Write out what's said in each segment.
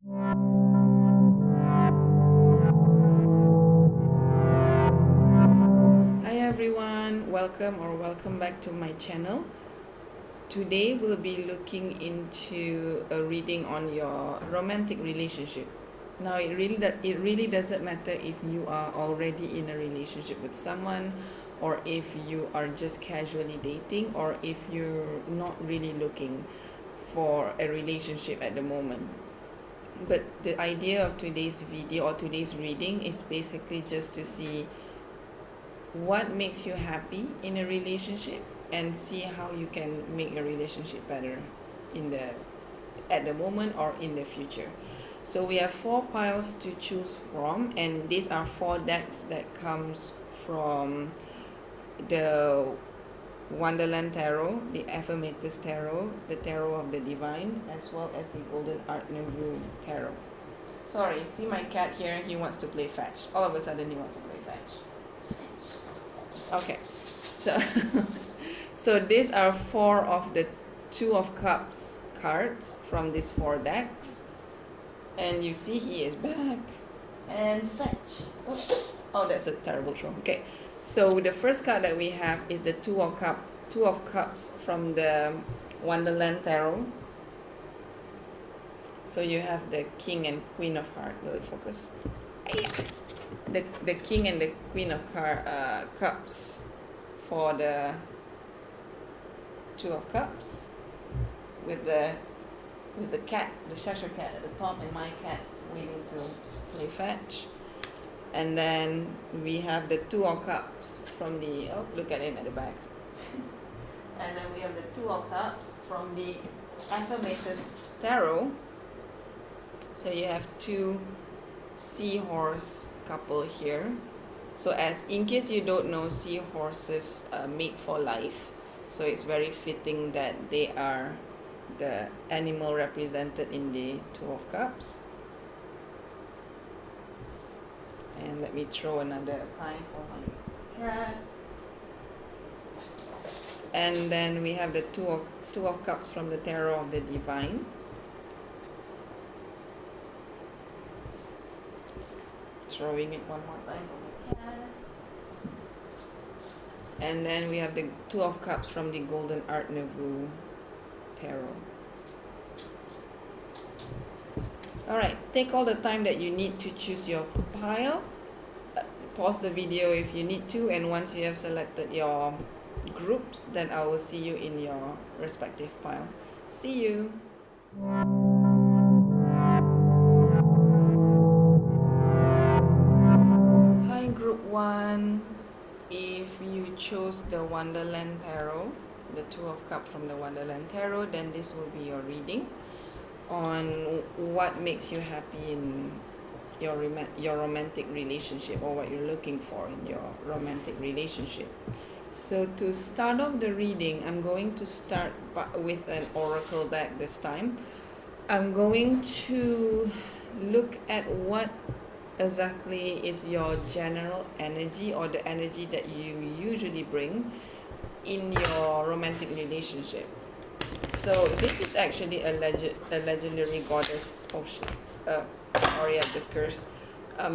Hi everyone, welcome back to my channel. Today we'll be looking into a reading on your romantic relationship. Now it really doesn't matter if you are already in a relationship with someone, or if you are just casually dating, or if you're not really looking for a relationship at the moment. But the idea of today's video or today's reading is basically just to see what makes you happy in a relationship and see how you can make your relationship better at the moment or in the future. So we have 4 piles to choose from, and these are 4 decks that comes from the Wonderland Tarot, the Affirmators Tarot, the Tarot of the Divine, as well as the Golden Art Nouveau Tarot. Sorry, see my cat here, he wants to play fetch. All of a sudden he wants to play fetch. Okay, so so these are 4 of the 2 of Cups cards from these 4 decks, and you see he is back and fetch. Oh, that's a terrible throw. Okay, so the first card that we have is the Two of Cups from the Wonderland Tarot. So you have the King and Queen of Hearts. Will it focus? The King and the Queen of Cups for the Two of Cups, with the cat, the Cheshire cat at the top, and my cat waiting to play fetch. And then we have the Two of Cups from the, oh, look at him at the back. And then we have the Two of Cups from the Affirmators Tarot. So you have 2 seahorse couple here. So as in case you don't know, seahorses mate for life. So it's very fitting that they are the animal represented in the Two of Cups. And let me throw another time for my cat. And then we have the Two of Cups from the Tarot of the Divine. Throwing it one more time for my cat. And then we have the Two of Cups from the Golden Art Nouveau Tarot. Alright, take all the time that you need to choose your pile. Pause the video if you need to, and once you have selected your groups, then I will see you in your respective pile. See you! Hi Group 1. If you chose the Wonderland Tarot, the Two of Cups from the Wonderland Tarot, then this will be your reading on what makes you happy in your romantic relationship, or what you're looking for in your romantic relationship. So to start off the reading, I'm going to start with an oracle deck this time. I'm going to look at what exactly is your general energy, or the energy that you usually bring in your romantic relationship. So this is actually a legendary goddess. Oh shit! Sorry, I just cursed.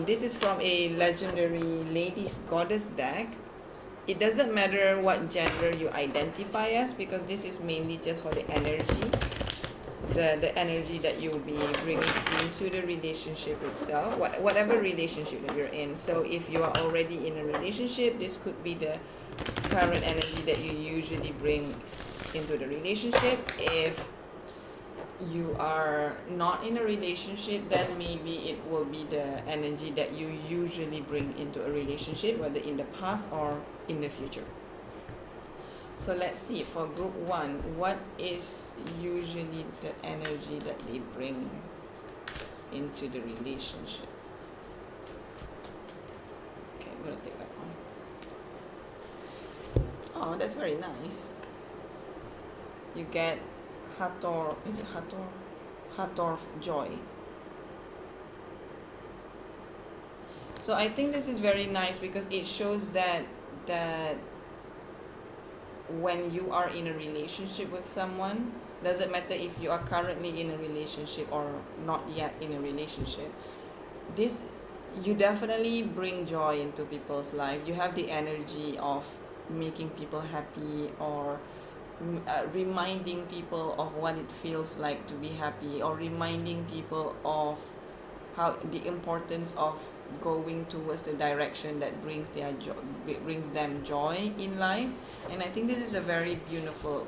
This is from a legendary ladies goddess deck. It doesn't matter what gender you identify as, because this is mainly just for the energy. The energy that you will be bringing into the relationship itself, whatever relationship that you're in. So if you are already in a relationship, this could be the current energy that you usually bring into the relationship. If you are not in a relationship, then maybe it will be the energy that you usually bring into a relationship, whether in the past or in the future. So let's see, for Group 1, what is usually the energy that they bring into the relationship? Okay, I'm going to take that one. Oh, that's very nice. You get Hathor, is it Hathor? Hathor Joy. So I think this is very nice, because it shows that when you are in a relationship with someone, doesn't matter if you are currently in a relationship or not yet in a relationship, this, you definitely bring joy into people's life. You have the energy of making people happy, or reminding people of what it feels like to be happy, or reminding people of how the importance of going towards the direction that brings them joy in life. And I think this is a very beautiful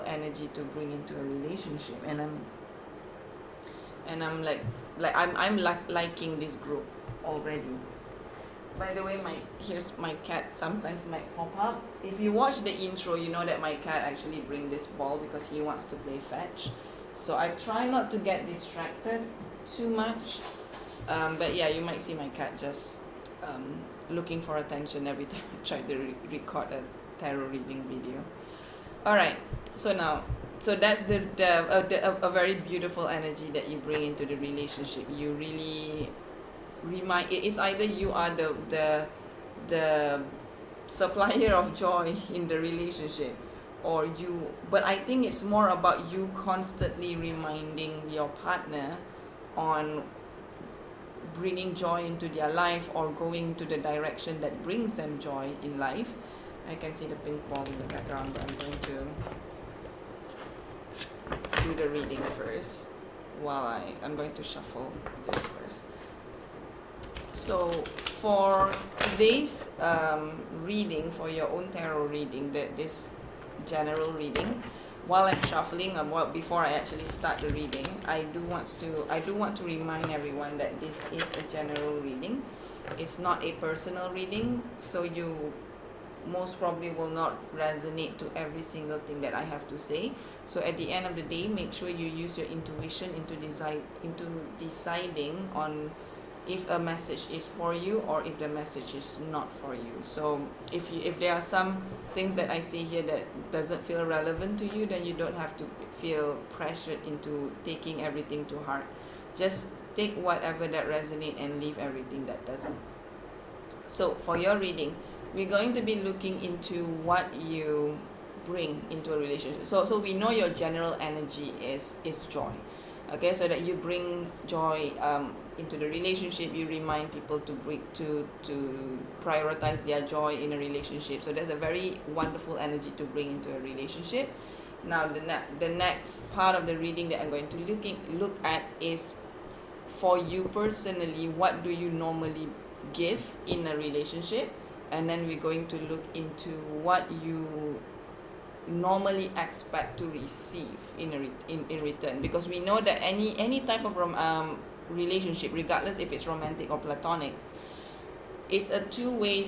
energy to bring into a relationship. And I'm liking this group already. By the way, here's my cat sometimes might pop up. If you watch the intro, you know that my cat actually bring this ball because he wants to play fetch. So I try not to get distracted too much. But yeah, you might see my cat just looking for attention every time I try to record a tarot reading video. Alright, so that's a very beautiful energy that you bring into the relationship. You really it's either you are the supplier of joy in the relationship, or you, but I think it's more about you constantly reminding your partner on bringing joy into their life, or going to the direction that brings them joy in life. I can see the pink ball in the background, but I'm going to do the reading first. I'm going to shuffle this first. So for today's reading, for your own tarot reading, this general reading, while I'm shuffling, before I actually start the reading, I do want to remind everyone that this is a general reading. It's not a personal reading, so you most probably will not resonate to every single thing that I have to say. So at the end of the day, make sure you use your intuition into deciding on if a message is for you or if the message is not for you. So if there are some things that I say here that doesn't feel relevant to you, then you don't have to feel pressured into taking everything to heart. Just take whatever that resonates and leave everything that doesn't. So for your reading, we're going to be looking into what you bring into a relationship. So we know your general energy is joy. Okay, so that you bring joy into the relationship. You remind people to prioritize their joy in a relationship. So that's a very wonderful energy to bring into a relationship. Now the next part of the reading that I'm going to look at is, for you personally, what do you normally give in a relationship? And then we're going to look into what you normally expect to receive in return, because we know that any type of relationship, regardless if it's romantic or platonic, it's a two-way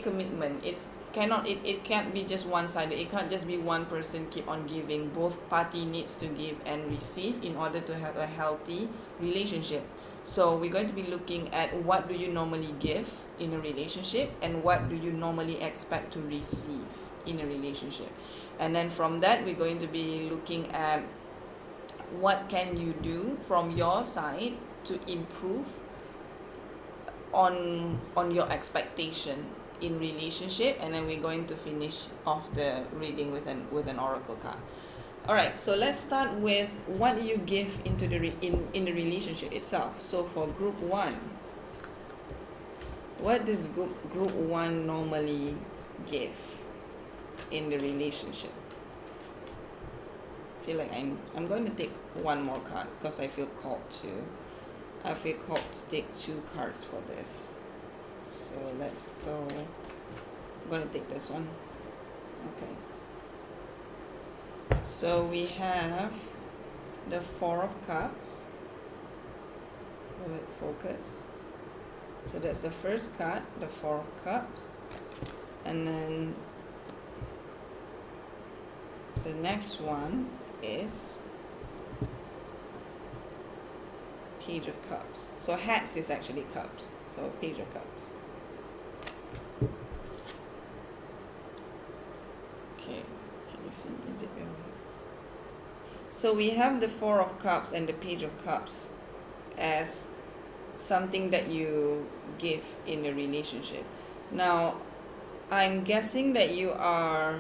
commitment. It can't be just one-sided. It can't just be one person keep on giving. Both party needs to give and receive in order to have a healthy relationship. So we're going to be looking at what do you normally give in a relationship, and what do you normally expect to receive in a relationship. And then from that, we're going to be looking at what can you do from your side to improve on your expectation in relationship. And then we're going to finish off the reading with an oracle card. All right, so let's start with what you give into in the relationship itself. So for group 1, what does group 1 normally give in the relationship? I feel like I'm going to take one more card because I feel called to take 2 cards for this. So let's go. I'm going to take this one. Okay. So we have the 4 of Cups. Will it focus? So that's the first card, the 4 of Cups. And then the next one is Page of Cups. So Hats is actually Cups. So Page of Cups. Okay, can you see? Is it better? So we have the 4 of Cups and the Page of Cups as something that you give in a relationship. Now, I'm guessing that you are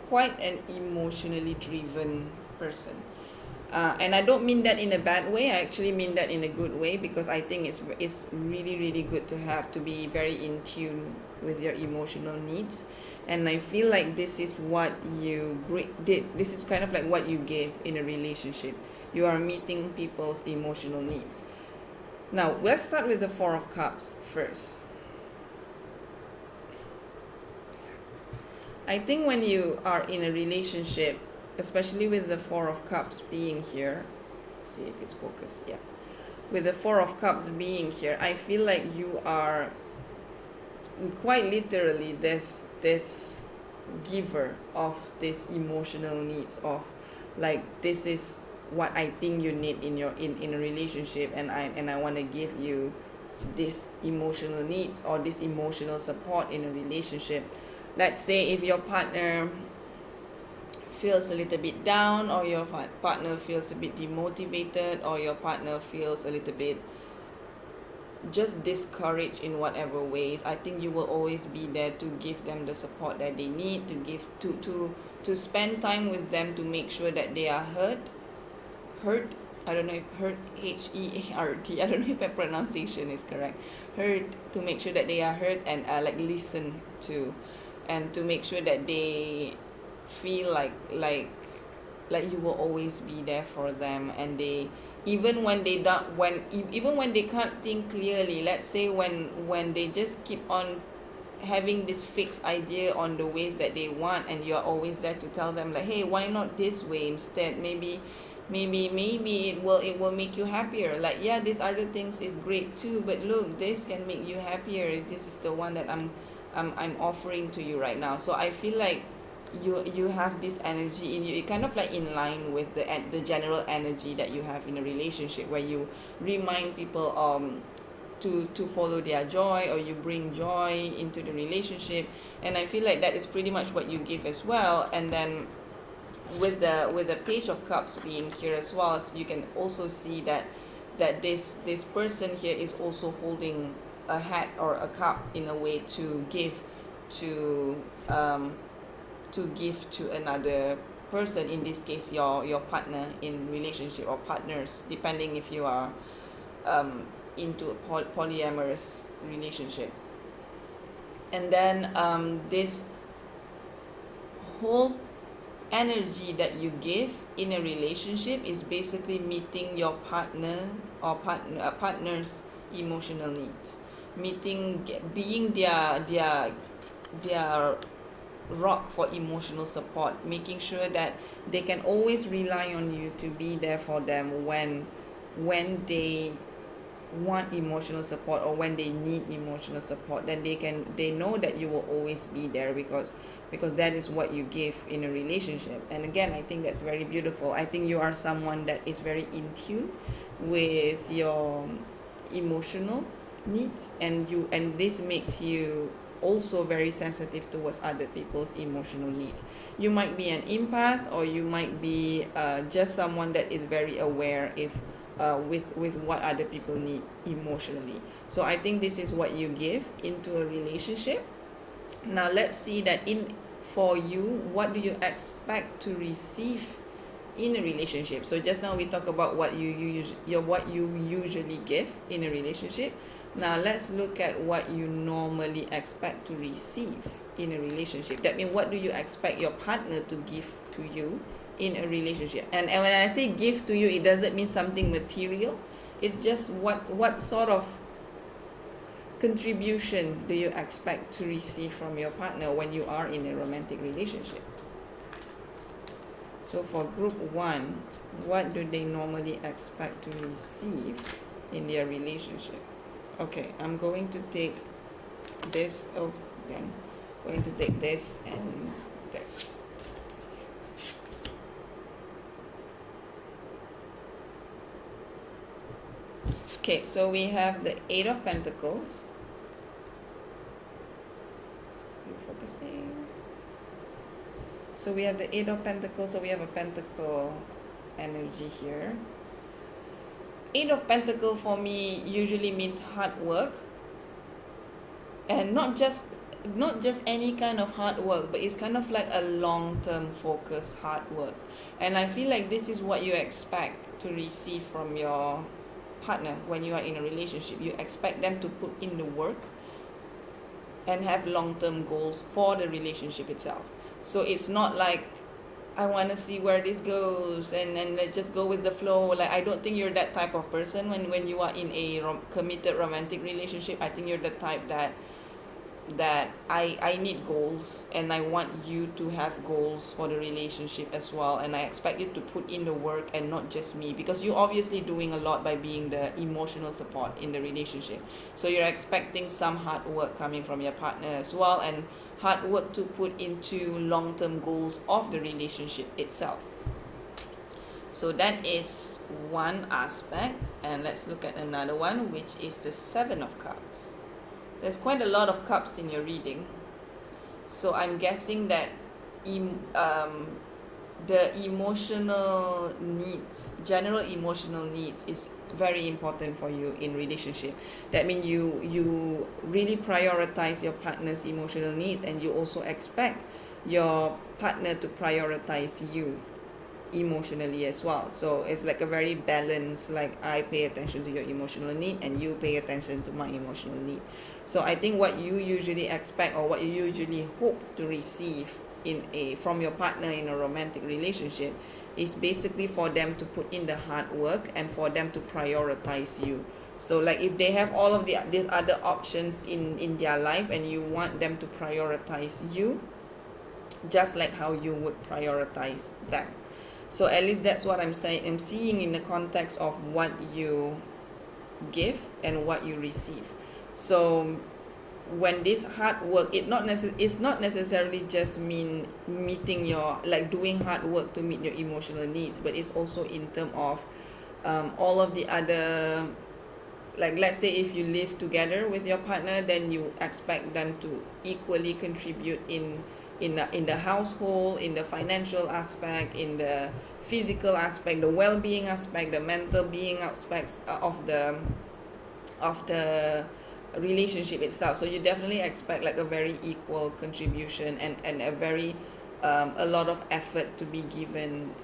quite an emotionally driven person. And I don't mean that in a bad way. I actually mean that in a good way, because I think it's really really good to be very in tune with your emotional needs. And I feel like this is what did. This is kind of like what you give in a relationship. You are meeting people's emotional needs. Now let's start with the Four of Cups first. I think when you are in a relationship, especially with the Four of Cups being here, see if it's focused, yeah. With the Four of Cups being here, I feel like you are quite literally this giver of this emotional needs of, like, this is what I think you need in a relationship, and I want to give you this emotional needs or this emotional support in a relationship. Let's say if your partner feels a little bit down, or your partner feels a bit demotivated, or your partner feels a little bit just discouraged in whatever ways, I think you will always be there to give them the support that they need, to give to spend time with them, to make sure that they are heard. I don't know if heard, Heart. I don't know if my pronunciation is correct. Heard, to make sure that they are heard, and like listen to, and to make sure that they feel like you will always be there for them. And they, even when they don't, even when they can't think clearly, let's say when they just keep on having this fixed idea on the ways that they want, and you're always there to tell them, like, hey, why not this way instead? Maybe it will make you happier. Like, yeah, these other things is great too, but look, this can make you happier. This is the one that I'm offering to you right now. So I feel like you have this energy in you. It kind of like in line with the general energy that you have in a relationship, where you remind people to follow their joy, or you bring joy into the relationship. And I feel like that is pretty much what you give as well. And then with the Page of Cups being here as well, as you can also see that this person here is also holding a hat or a cup, in a way, to give to to another person, in this case your partner in relationship, or partners, depending if you are into a polyamorous relationship. And then this whole energy that you give in a relationship is basically meeting your partner's emotional needs, being their rock for emotional support, making sure that they can always rely on you to be there for them when they want emotional support, or when they need emotional support. Then they know that you will always be there, because that is what you give in a relationship. And again, I think that's very beautiful. I think you are someone that is very in tune with your emotional needs, and this makes you also very sensitive towards other people's emotional needs. You might be an empath, or you might be just someone that is very aware if with what other people need emotionally. So I think this is what you give into a relationship. Now let's see that for you, what do you expect to receive in a relationship? So just now we talked about what you usually give in a relationship. Now let's look at what you normally expect to receive in a relationship. That means, what do you expect your partner to give to you in a relationship? And when I say give to you, it doesn't mean something material. It's just what sort of contribution do you expect to receive from your partner when you are in a romantic relationship? So for group 1, what do they normally expect to receive in their relationship? Okay, I'm going to take this. Oh, I'm going to take this and this. Okay, so we have the 8 of Pentacles. Focusing. So we have the 8 of Pentacles, so we have a pentacle energy here. 8 of Pentacles for me usually means hard work, and not just not just any kind of hard work, but it's kind of like a long-term focused hard work. And I feel like this is what you expect to receive from your partner when you are in a relationship. You expect them to put in the work and have long-term goals for the relationship itself. So it's not like I want to see where this goes and then let's just go with the flow. Like, I don't think you're that type of person when you are in a committed romantic relationship. I think you're the type that I need goals, and I want you to have goals for the relationship as well, and I expect you to put in the work and not just me, because you're obviously doing a lot by being the emotional support in the relationship. So you're expecting some hard work coming from your partner as well, and hard work to put into long-term goals of the relationship itself. So that is one aspect, and let's look at another one, which is the Seven of Cups. There's quite a lot of cups in your reading, so I'm guessing that the emotional needs, general emotional needs, is very important for you in relationship. That means you really prioritize your partner's emotional needs, and you also expect your partner to prioritize you emotionally as well. So it's like a very balanced, like I pay attention to your emotional need and you pay attention to my emotional need. So I think what you usually expect, or what you usually hope to receive from your partner in a romantic relationship, is basically for them to put in the hard work and for them to prioritize you. So like if they have all of these other options in their life, and you want them to prioritize you just like how you would prioritize them. So at least that's what I'm saying. I'm seeing in the context of what you give and what you receive. So when this hard work, it's not necessarily just meeting your, like doing hard work to meet your emotional needs, but it's also in terms of all of the other, like let's say if you live together with your partner, then you expect them to equally contribute in the household, in the financial aspect, in the physical aspect, the well-being aspect, the mental being aspects of the relationship itself. So you definitely expect like a very equal contribution, and a very a lot of effort to be given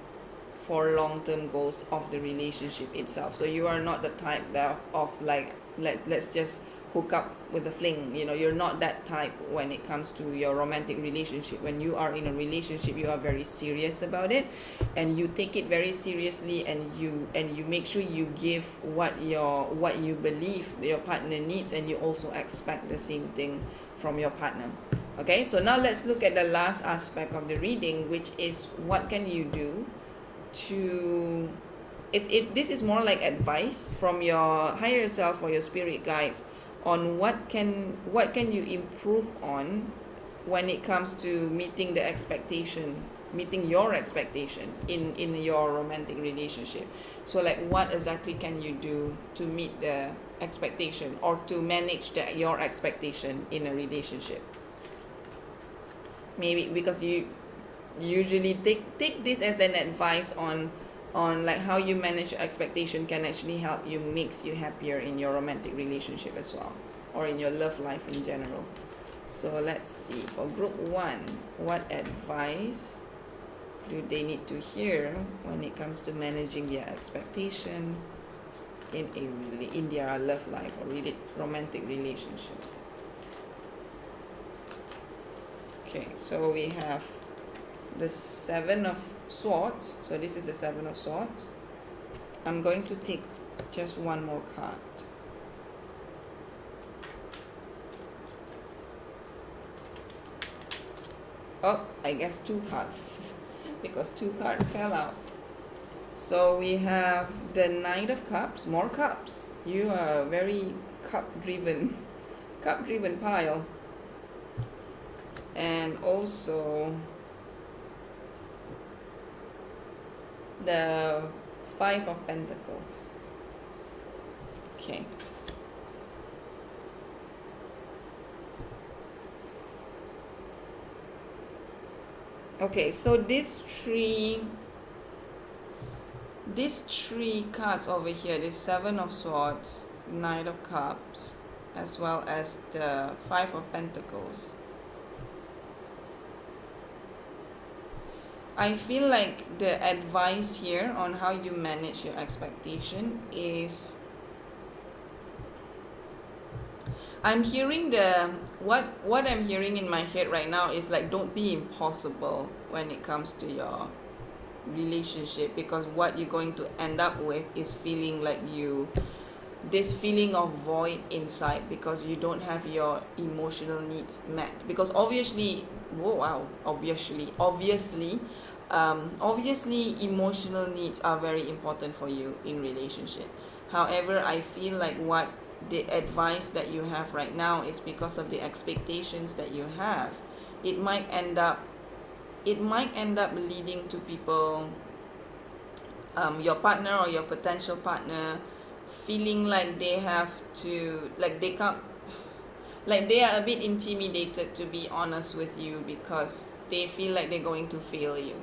for long-term goals of the relationship itself. So you are not the type that of like let's just hook up with a fling. You're not that type when it comes to your romantic relationship. When you are in a relationship, you are very serious about it, and you take it very seriously, and you make sure you give what you believe your partner needs, and you also expect the same thing from your partner. Okay, so now let's look at the last aspect of the reading, which is what can you do to this is more like advice from your higher self or your spirit guides on what can you improve on when it comes to meeting your expectation in your romantic relationship. So like what exactly can you do to meet the expectation, or to manage your expectation in a relationship? Maybe because you usually take this as an advice on like how you manage your expectation can actually help you, makes you happier in your romantic relationship as well, or in your love life in general. So let's see, for group 1, what advice do they need to hear when it comes to managing their expectation in their love life or romantic relationship? Okay, so we have the Seven of Swords. So this is the Seven of Swords. I'm going to take just one more card. Oh, I guess 2 cards because 2 cards fell out. So we have the Knight of Cups, more cups. You are a very cup-driven pile. And also the Five of Pentacles. Okay. Okay, so these three cards over here, the Seven of Swords, Knight of Cups, as well as the Five of Pentacles, I feel like the advice here on how you manage your expectation is, I'm hearing the what I'm hearing in my head right now is like, don't be impossible when it comes to your relationship, because what you're going to end up with is feeling like this feeling of void inside because you don't have your emotional needs met. Because obviously, whoa, wow, obviously emotional needs are very important for you in relationship. However, I feel like what the advice that you have right now is because of the expectations that you have. It might end up leading to people, your partner or your potential partner, feeling like they have to, like they can't, like they are a bit intimidated to be honest with you because they feel like they're going to fail you,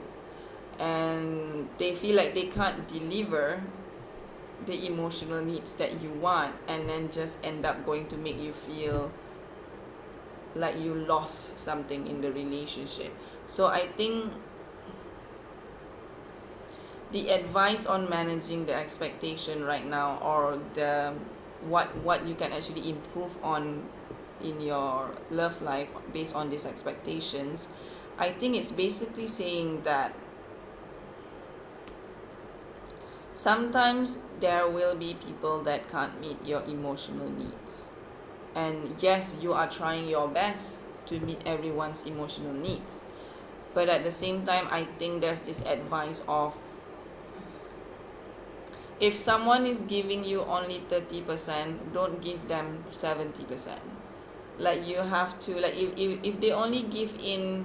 and they feel like they can't deliver the emotional needs that you want, and then just end up going to make you feel like you lost something in the relationship. So I think the advice on managing the expectation right now, or the what you can actually improve on in your love life based on these expectations, I think it's basically saying that sometimes there will be people that can't meet your emotional needs, and yes, you are trying your best to meet everyone's emotional needs, but at the same time, I think there's this advice of, if someone is giving you only 30%, don't give them 70%. Like you have to, like if they only give in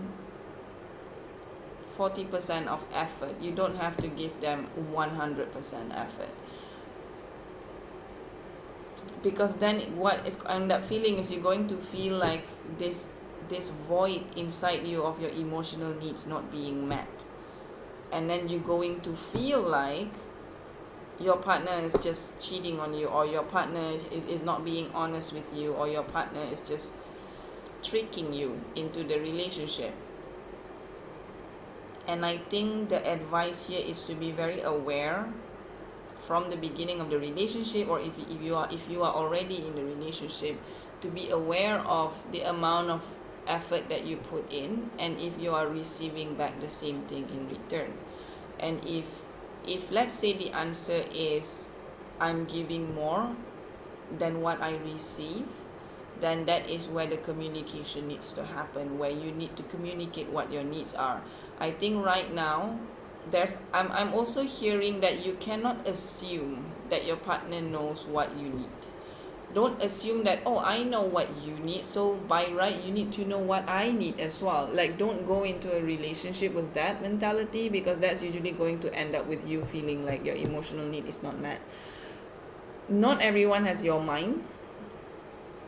40% of effort, you don't have to give them 100% effort, because then what is end up feeling is you're going to feel like this void inside you of your emotional needs not being met, and then you're going to feel like your partner is just cheating on you, or your partner is not being honest with you, or your partner is just tricking you into the relationship. And I think the advice here is to be very aware from the beginning of the relationship, or if you are already in the relationship, to be aware of the amount of effort that you put in, and if you are receiving back the same thing in return. And if let's say the answer is, I'm giving more than what I receive, then that is where the communication needs to happen, where you need to communicate what your needs are. I think right now I'm also hearing that you cannot assume that your partner knows what you need. Don't assume that, oh, I know what you need, so by right you need to know what I need as well. Like, don't go into a relationship with that mentality, because that's usually going to end up with you feeling like your emotional need is not met. Not everyone has your mind.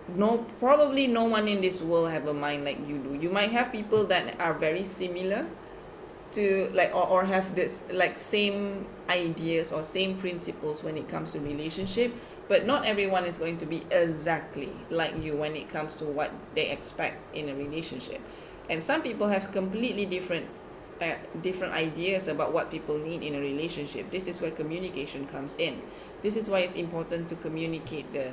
No, probably no one in this world have a mind like you do. You might have people that are very similar to, like, or have this like same ideas or same principles when it comes to relationship, but not everyone is going to be exactly like you when it comes to what they expect in a relationship. And some people have completely different ideas about what people need in a relationship. This is where communication comes in. This is why it's important to communicate the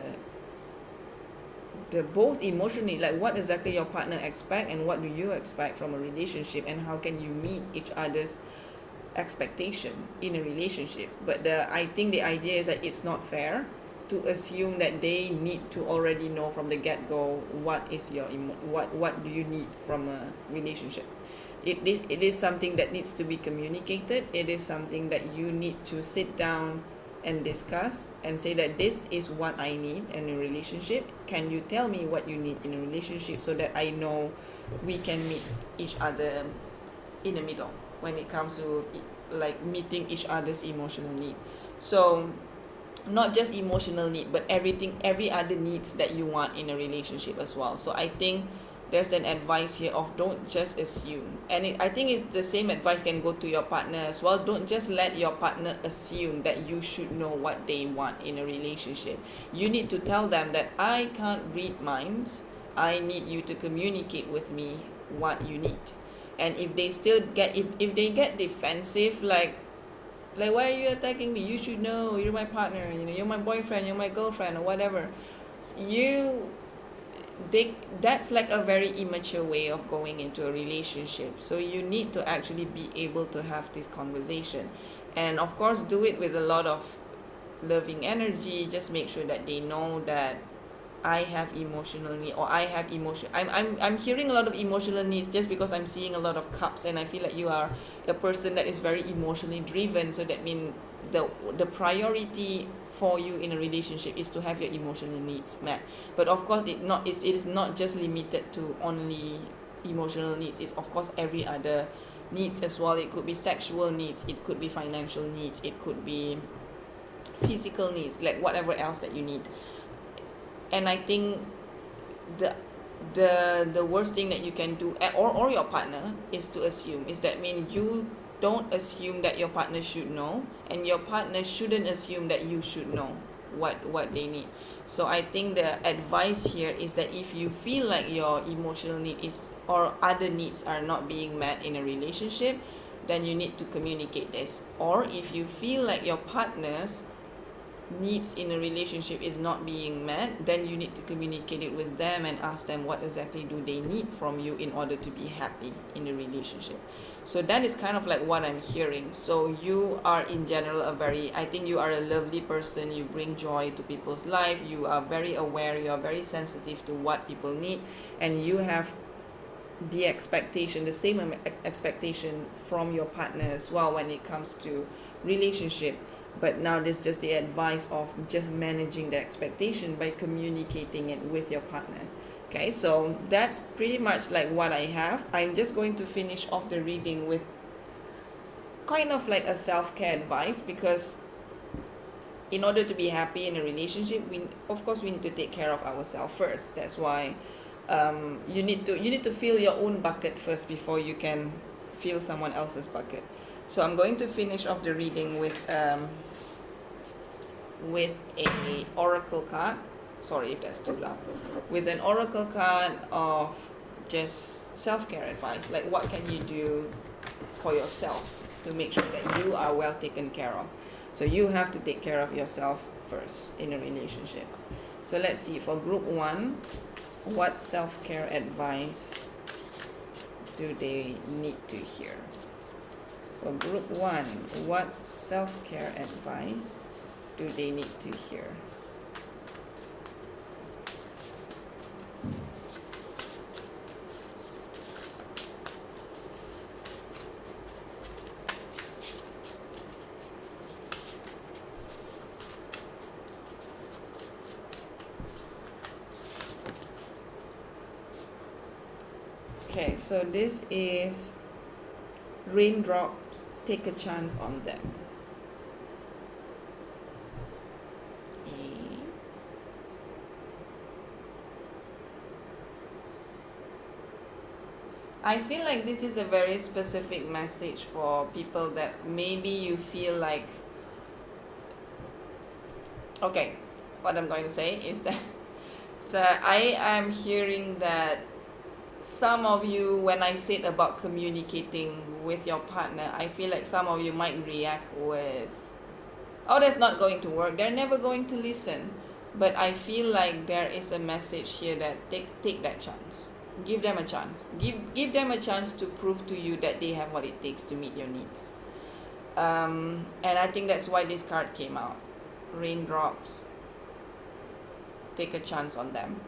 both emotionally, like what exactly your partner expect and what do you expect from a relationship, and how can you meet each other's expectation in a relationship. But I think the idea is that it's not fair to assume that they need to already know from the get-go what is your what do you need from a relationship. It is something that needs to be communicated. It is something that you need to sit down and discuss and say that this is what I need in a relationship. Can you tell me what you need in a relationship, so that I know we can meet each other in the middle when it comes to like meeting each other's emotional need. So not just emotional need, but every other needs that you want in a relationship as well. So I think there's an advice here of, don't just assume. And I think it's the same advice can go to your partner as well. Don't just let your partner assume that you should know what they want in a relationship. You need to tell them that I can't read minds. I need you to communicate with me what you need. And if they still get if they get defensive, like why are you attacking me, you should know, you're my partner, you're my boyfriend, you're my girlfriend, or whatever, you they that's like a very immature way of going into a relationship. So you need to actually be able to have this conversation, and of course do it with a lot of loving energy. Just make sure that they know that I have emotional need, or I have emotion. I'm hearing a lot of emotional needs just because I'm seeing a lot of cups, and I feel like you are a person that is very emotionally driven. So that means the priority for you in a relationship is to have your emotional needs met. But of course, it is not just limited to only emotional needs. It's of course every other needs as well. It could be sexual needs, it could be financial needs, it could be physical needs, like whatever else that you need. And I think the the worst thing that you can do, or your partner, is to assume. Is that mean you don't assume that your partner should know, and your partner shouldn't assume that you should know what they need. So I think the advice here is that if you feel like your emotional need is, or other needs are not being met in a relationship, then you need to communicate this. Or if you feel like your partner's needs in a relationship is not being met, then you need to communicate it with them and ask them what exactly do they need from you in order to be happy in a relationship. So that is kind of like what I'm hearing. So you are in general I think you are a lovely person. You bring joy to people's life. You are very aware, you are very sensitive to what people need, and you have the expectation, the same expectation from your partner as well when it comes to relationship. But now this is just the advice of just managing the expectation by communicating it with your partner. Okay, so that's pretty much like what I have. I'm just going to finish off the reading with kind of like a self-care advice, because in order to be happy in a relationship, we need to take care of ourselves first. That's why you need to fill your own bucket first before you can fill someone else's bucket. So I'm going to finish off the reading with a oracle card. Sorry if that's too loud. With an oracle card of just self-care advice, like what can you do for yourself to make sure that you are well taken care of. So you have to take care of yourself first in a relationship. So let's see, for group 1, what self-care advice do they need to hear? For group 1, what self-care advice do they need to hear? Okay, so this is raindrops, take a chance on them. I feel like this is a very specific message for people that maybe you feel like, okay, what I'm going to say is that, so I am hearing that some of you, when I said about communicating with your partner, I feel like some of you might react with, oh, that's not going to work, they're never going to listen. But I feel like there is a message here that take that chance. Give them a chance. Give them a chance to prove to you that they have what it takes to meet your needs. And I think that's why this card came out. Raindrops, take a chance on them.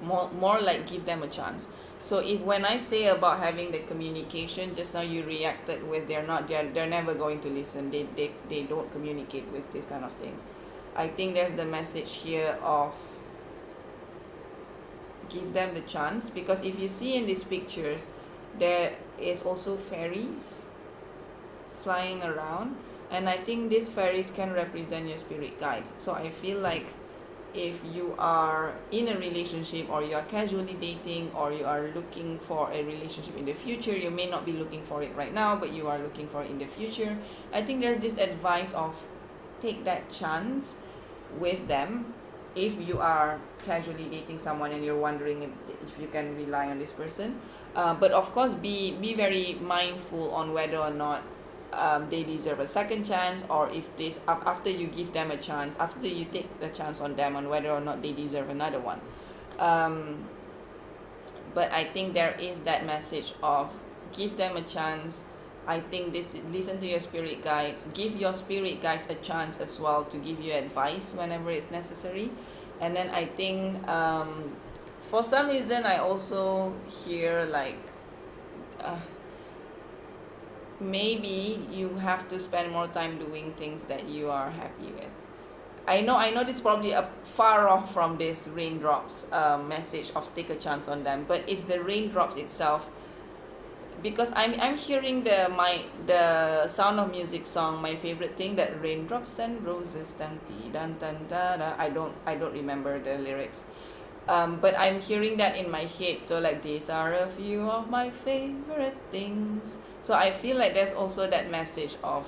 More like give them a chance. So if when I say about having the communication, just now you reacted with they're never going to listen, they don't communicate with this kind of thing. I think there's the message here of give them the chance, because if you see in these pictures, there is also fairies flying around, and I think these fairies can represent your spirit guides. So I feel like if you are in a relationship, or you are casually dating, or you are looking for a relationship in the future, you may not be looking for it right now, but you are looking for it in the future, I think there's this advice of take that chance with them, if you are casually dating someone and you're wondering if you can rely on this person. But of course, be very mindful on whether or not they deserve a second chance, or if this after you give them a chance, after you take the chance on them, on whether or not they deserve another one. But I think there is that message of give them a chance. I think this, listen to your spirit guides, give your spirit guides a chance as well to give you advice whenever it's necessary. And then I think for some reason I also hear like uh, maybe you have to spend more time doing things that you are happy with. I know this is probably a far off from this raindrops message of take a chance on them, but it's the raindrops itself, because I'm hearing the Sound of Music song, my favorite thing, that raindrops and roses dan ti dan dan da da. I don't remember the lyrics, but I'm hearing that in my head. So like, these are a few of my favorite things. So I feel like there's also that message of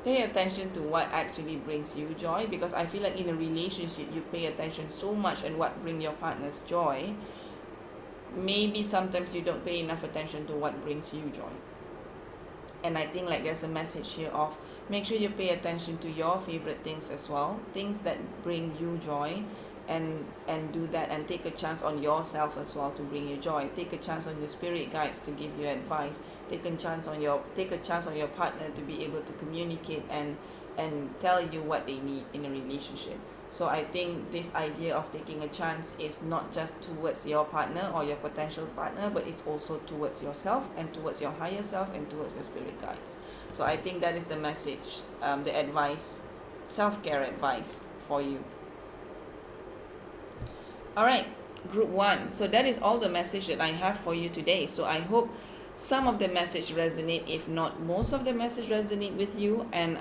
pay attention to what actually brings you joy, because I feel like in a relationship you pay attention so much and what bring your partner's joy. Maybe sometimes you don't pay enough attention to what brings you joy. And I think like there's a message here of make sure you pay attention to your favorite things as well, things that bring you joy, and do that, and take a chance on yourself as well to bring you joy. Take a chance on your spirit guides to give you advice. Take a chance on your partner to be able to communicate and tell you what they need in a relationship. So I think this idea of taking a chance is not just towards your partner or your potential partner, but it's also towards yourself and towards your higher self and towards your spirit guides. So I think that is the message, the advice, self-care advice for you. All right, group 1. So that is all the message that I have for you today. So I hope some of the message resonate, if not most of the message resonate with you. And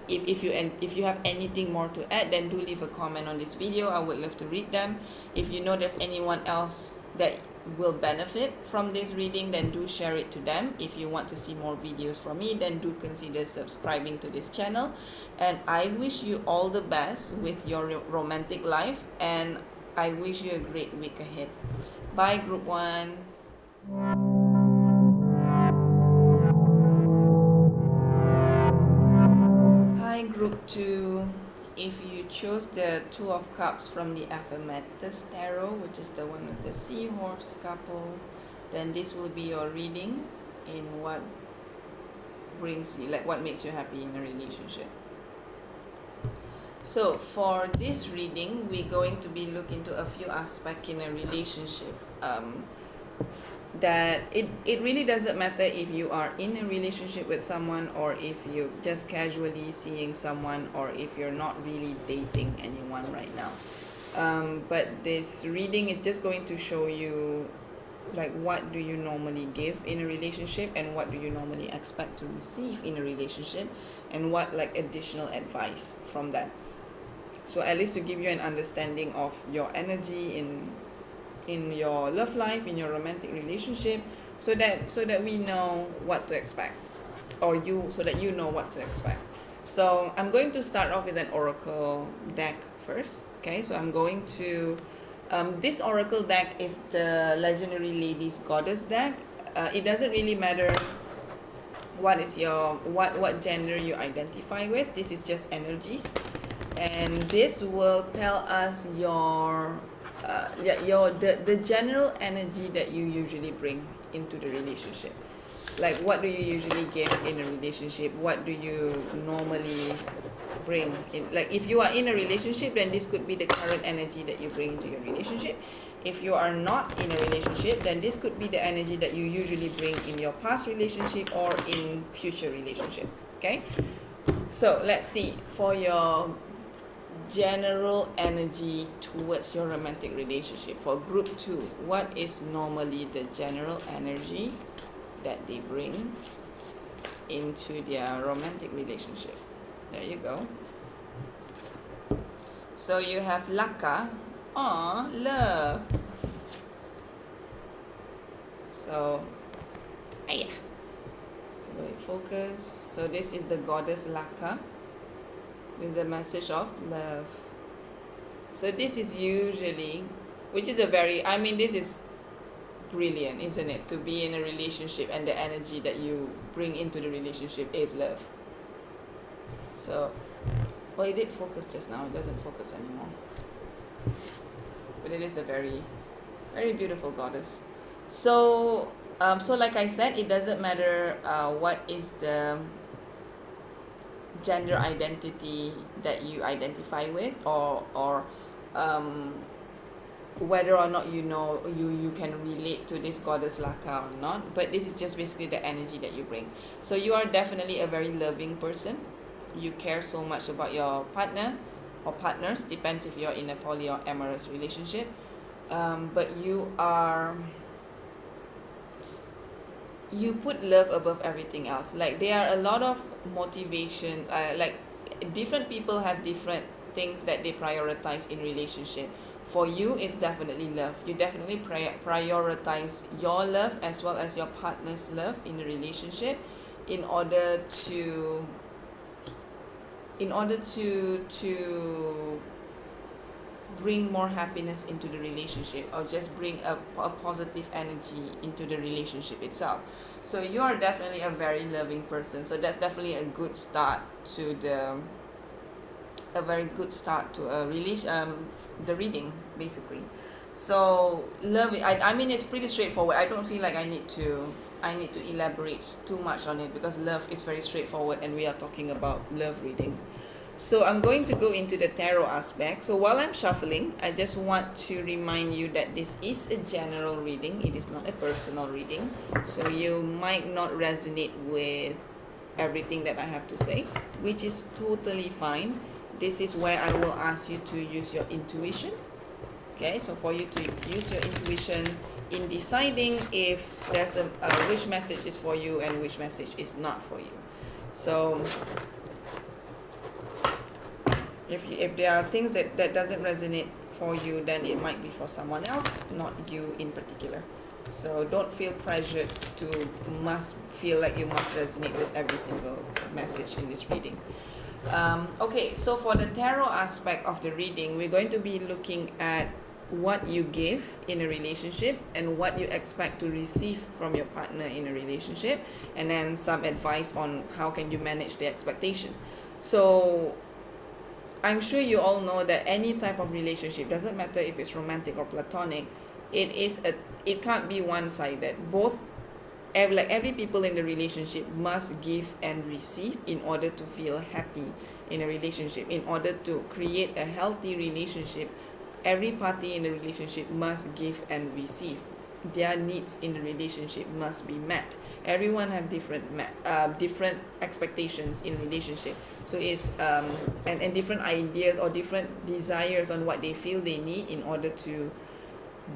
if you have anything more to add, then do leave a comment on this video. I would love to read them. If you know there's anyone else that will benefit from this reading, then do share it to them. If you want to see more videos from me, then do consider subscribing to this channel. And I wish you all the best with your romantic life, and I wish you a great week ahead. Bye, group 1. Hi, group 2. If you chose the Two of Cups from the Affirmators tarot, which is the one with the seahorse couple, then this will be your reading in what brings you, like what makes you happy in a relationship. So for this reading, we're going to be looking into a few aspects in a relationship. That it really doesn't matter if you are in a relationship with someone, or if you're just casually seeing someone, or if you're not really dating anyone right now. But this reading is just going to show you like what do you normally give in a relationship, and what do you normally expect to receive in a relationship, and what like additional advice from that. So at least to give you an understanding of your energy in your love life, in your romantic relationship, so that we know what to expect, so that you know what to expect. So I'm going to start off with an oracle deck first. Okay, so I'm going to this oracle deck is the Legendary Ladies Goddess deck. It doesn't really matter what is your what gender you identify with. This is just energies, and this will tell us the general energy that you usually bring into the relationship. Like, what do you usually give in a relationship? What do you normally bring in? Like, if you are in a relationship, then this could be the current energy that you bring into your relationship. If you are not in a relationship, then this could be the energy that you usually bring in your past relationship or in future relationship. Okay, so let's see for your general energy towards your romantic relationship. For group 2, what is normally the general energy that they bring into their romantic relationship? There you go. So you have Laka, love. So, wait, focus. So this is the goddess Laka with the message of love. So this is usually, which is a very, I mean, this is brilliant, isn't it? To be in a relationship and the energy that you bring into the relationship is love. So, well, it did focus just now. It doesn't focus anymore. But it is a very, very beautiful goddess. So, so like I said, it doesn't matter what is the gender identity that you identify with, or um, whether or not you can relate to this goddess Laka or not. But this is just basically the energy that you bring. So you are definitely a very loving person. You care so much about your partner or partners, depends if you're in a poly or amorous relationship. But you put love above everything else. Like, there are a lot of motivation, like different people have different things that they prioritize in relationship. For you, it's definitely love. You definitely prioritize your love as well as your partner's love in a relationship, in order to bring more happiness into the relationship, or just bring a positive energy into the relationship itself. So you are definitely a very loving person. So that's definitely a good start to the reading, basically. So love, I mean, it's pretty straightforward. I don't feel like I need to elaborate too much on it, because love is very straightforward and we are talking about love reading. So I'm going to go into the tarot aspect. So while I'm shuffling, I just want to remind you that this is a general reading. It is not a personal reading. So you might not resonate with everything that I have to say, which is totally fine. This is where I will ask you to use your intuition. Okay, so for you to use your intuition in deciding if there's which message is for you and which message is not for you. So if there are things that doesn't resonate for you, then it might be for someone else, not you in particular. So don't feel pressured to feel like you must resonate with every single message in this reading. Okay, so for the tarot aspect of the reading, we're going to be looking at what you give in a relationship and what you expect to receive from your partner in a relationship, and then some advice on how can you manage the expectation. So I'm sure you all know that any type of relationship, doesn't matter if it's romantic or platonic, it can't be one-sided. Every people in the relationship must give and receive in order to feel happy in a relationship. In order to create a healthy relationship, every party in the relationship must give and receive. Their needs in the relationship must be met. Everyone have different expectations in relationship. So it's and different ideas or different desires on what they feel they need in order to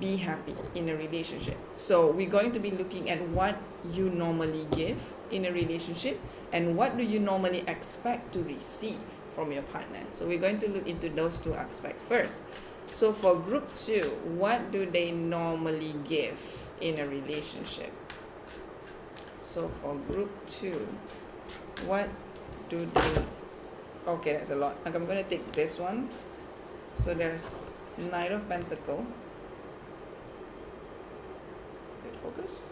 be happy in a relationship. So we're going to be looking at what you normally give in a relationship and what do you normally expect to receive from your partner. So we're going to look into those two aspects first. So for group 2, what do they normally give in a relationship? So for group 2, what do they... Okay, that's a lot. I'm going to take this one. So there's Knight of Pentacles. Focus.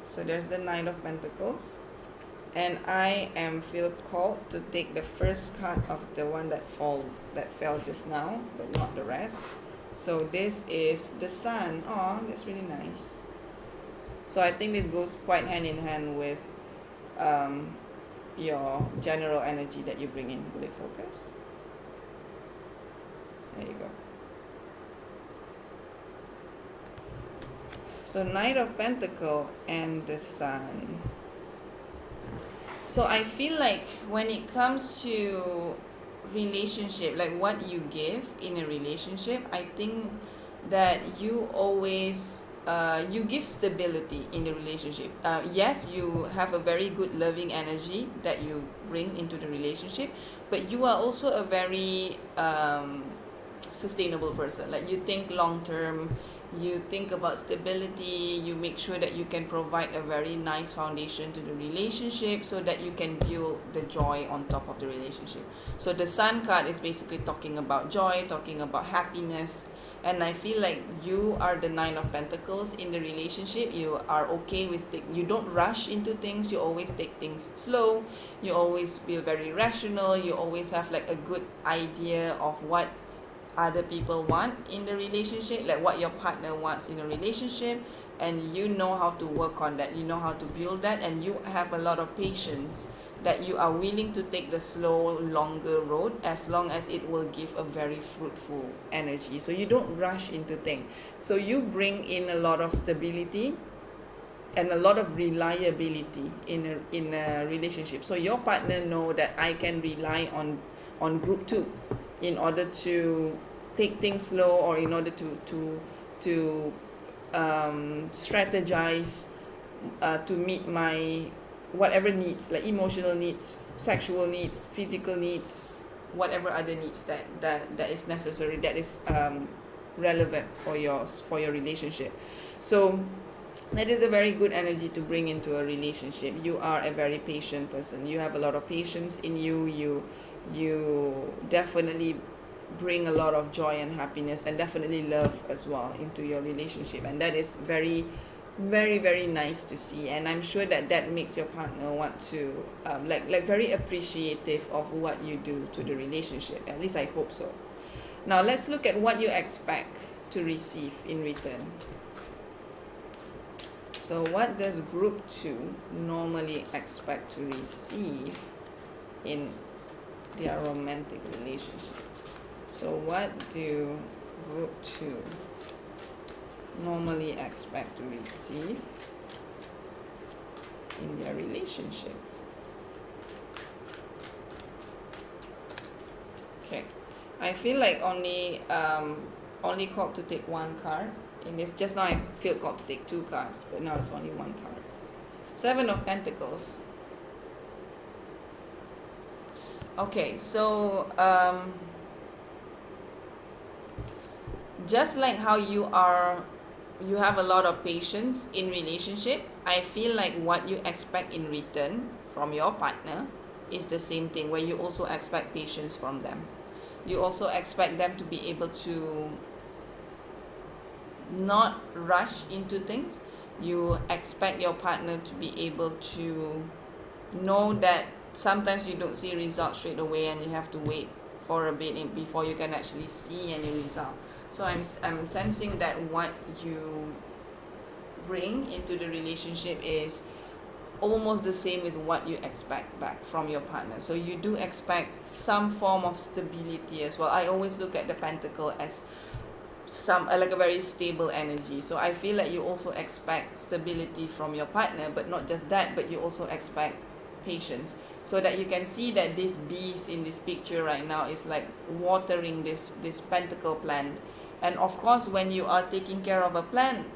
So there's the Knight of Pentacles, and I feel called to take the first card of the one that fell just now, but not the rest. So this is the Sun. Oh, that's really nice. So I think this goes quite hand in hand with your general energy that you bring in. Will it focus? There you go. So Knight of Pentacles and the Sun. So I feel like when it comes to relationship, like what you give in a relationship, I think that you always you give stability in the relationship. Yes, you have a very good loving energy that you bring into the relationship, but you are also a very sustainable person. Like, you think long term, You think about stability, you make sure that you can provide a very nice foundation to the relationship so that you can build the joy on top of the relationship. So the Sun card is basically talking about joy, talking about happiness, and I feel like you are the Nine of Pentacles in the relationship. You are okay with you don't rush into things, you always take things slow, you always feel very rational, you always have like a good idea of what other people want in the relationship, like what your partner wants in a relationship, and you know how to work on that, you know how to build that, and you have a lot of patience that you are willing to take the slow, longer road as long as it will give a very fruitful energy. So you don't rush into things. So you bring in a lot of stability and a lot of reliability in a relationship. So your partner know that I can rely on group 2 in order to take things slow, or in order to strategize to meet my whatever needs, like emotional needs, sexual needs, physical needs, whatever other needs that is necessary, that is relevant for your relationship. So that is a very good energy to bring into a relationship. You are a very patient person. You have a lot of patience in you. You definitely bring a lot of joy and happiness, and definitely love as well into your relationship, and that is very, very, very nice to see. And I'm sure that that makes your partner want to like very appreciative of what you do to the relationship. At least I hope so. Now let's look at what you expect to receive in return. So what does group 2 normally expect to receive in their romantic relationship? So what do group 2 normally expect to receive in their relationship? Okay, I feel like only called to take one card. In this, just now I feel called to take 2 cards, but now it's only 1 card. 7 of Pentacles. Okay, so just like how you have a lot of patience in relationship, I feel like what you expect in return from your partner is the same thing, where you also expect patience from them. You also expect them to be able to not rush into things. You expect your partner to be able to know that sometimes you don't see results straight away, and you have to wait for a bit before you can actually see any result. So I'm sensing that what you bring into the relationship is almost the same with what you expect back from your partner. So you do expect some form of stability as well. I always look at the pentacle as some like a very stable energy. So I feel like you also expect stability from your partner, but not just that, but you also expect patience, so that you can see that this beast in this picture right now is like watering this pentacle plant. And of course, when you are taking care of a plant,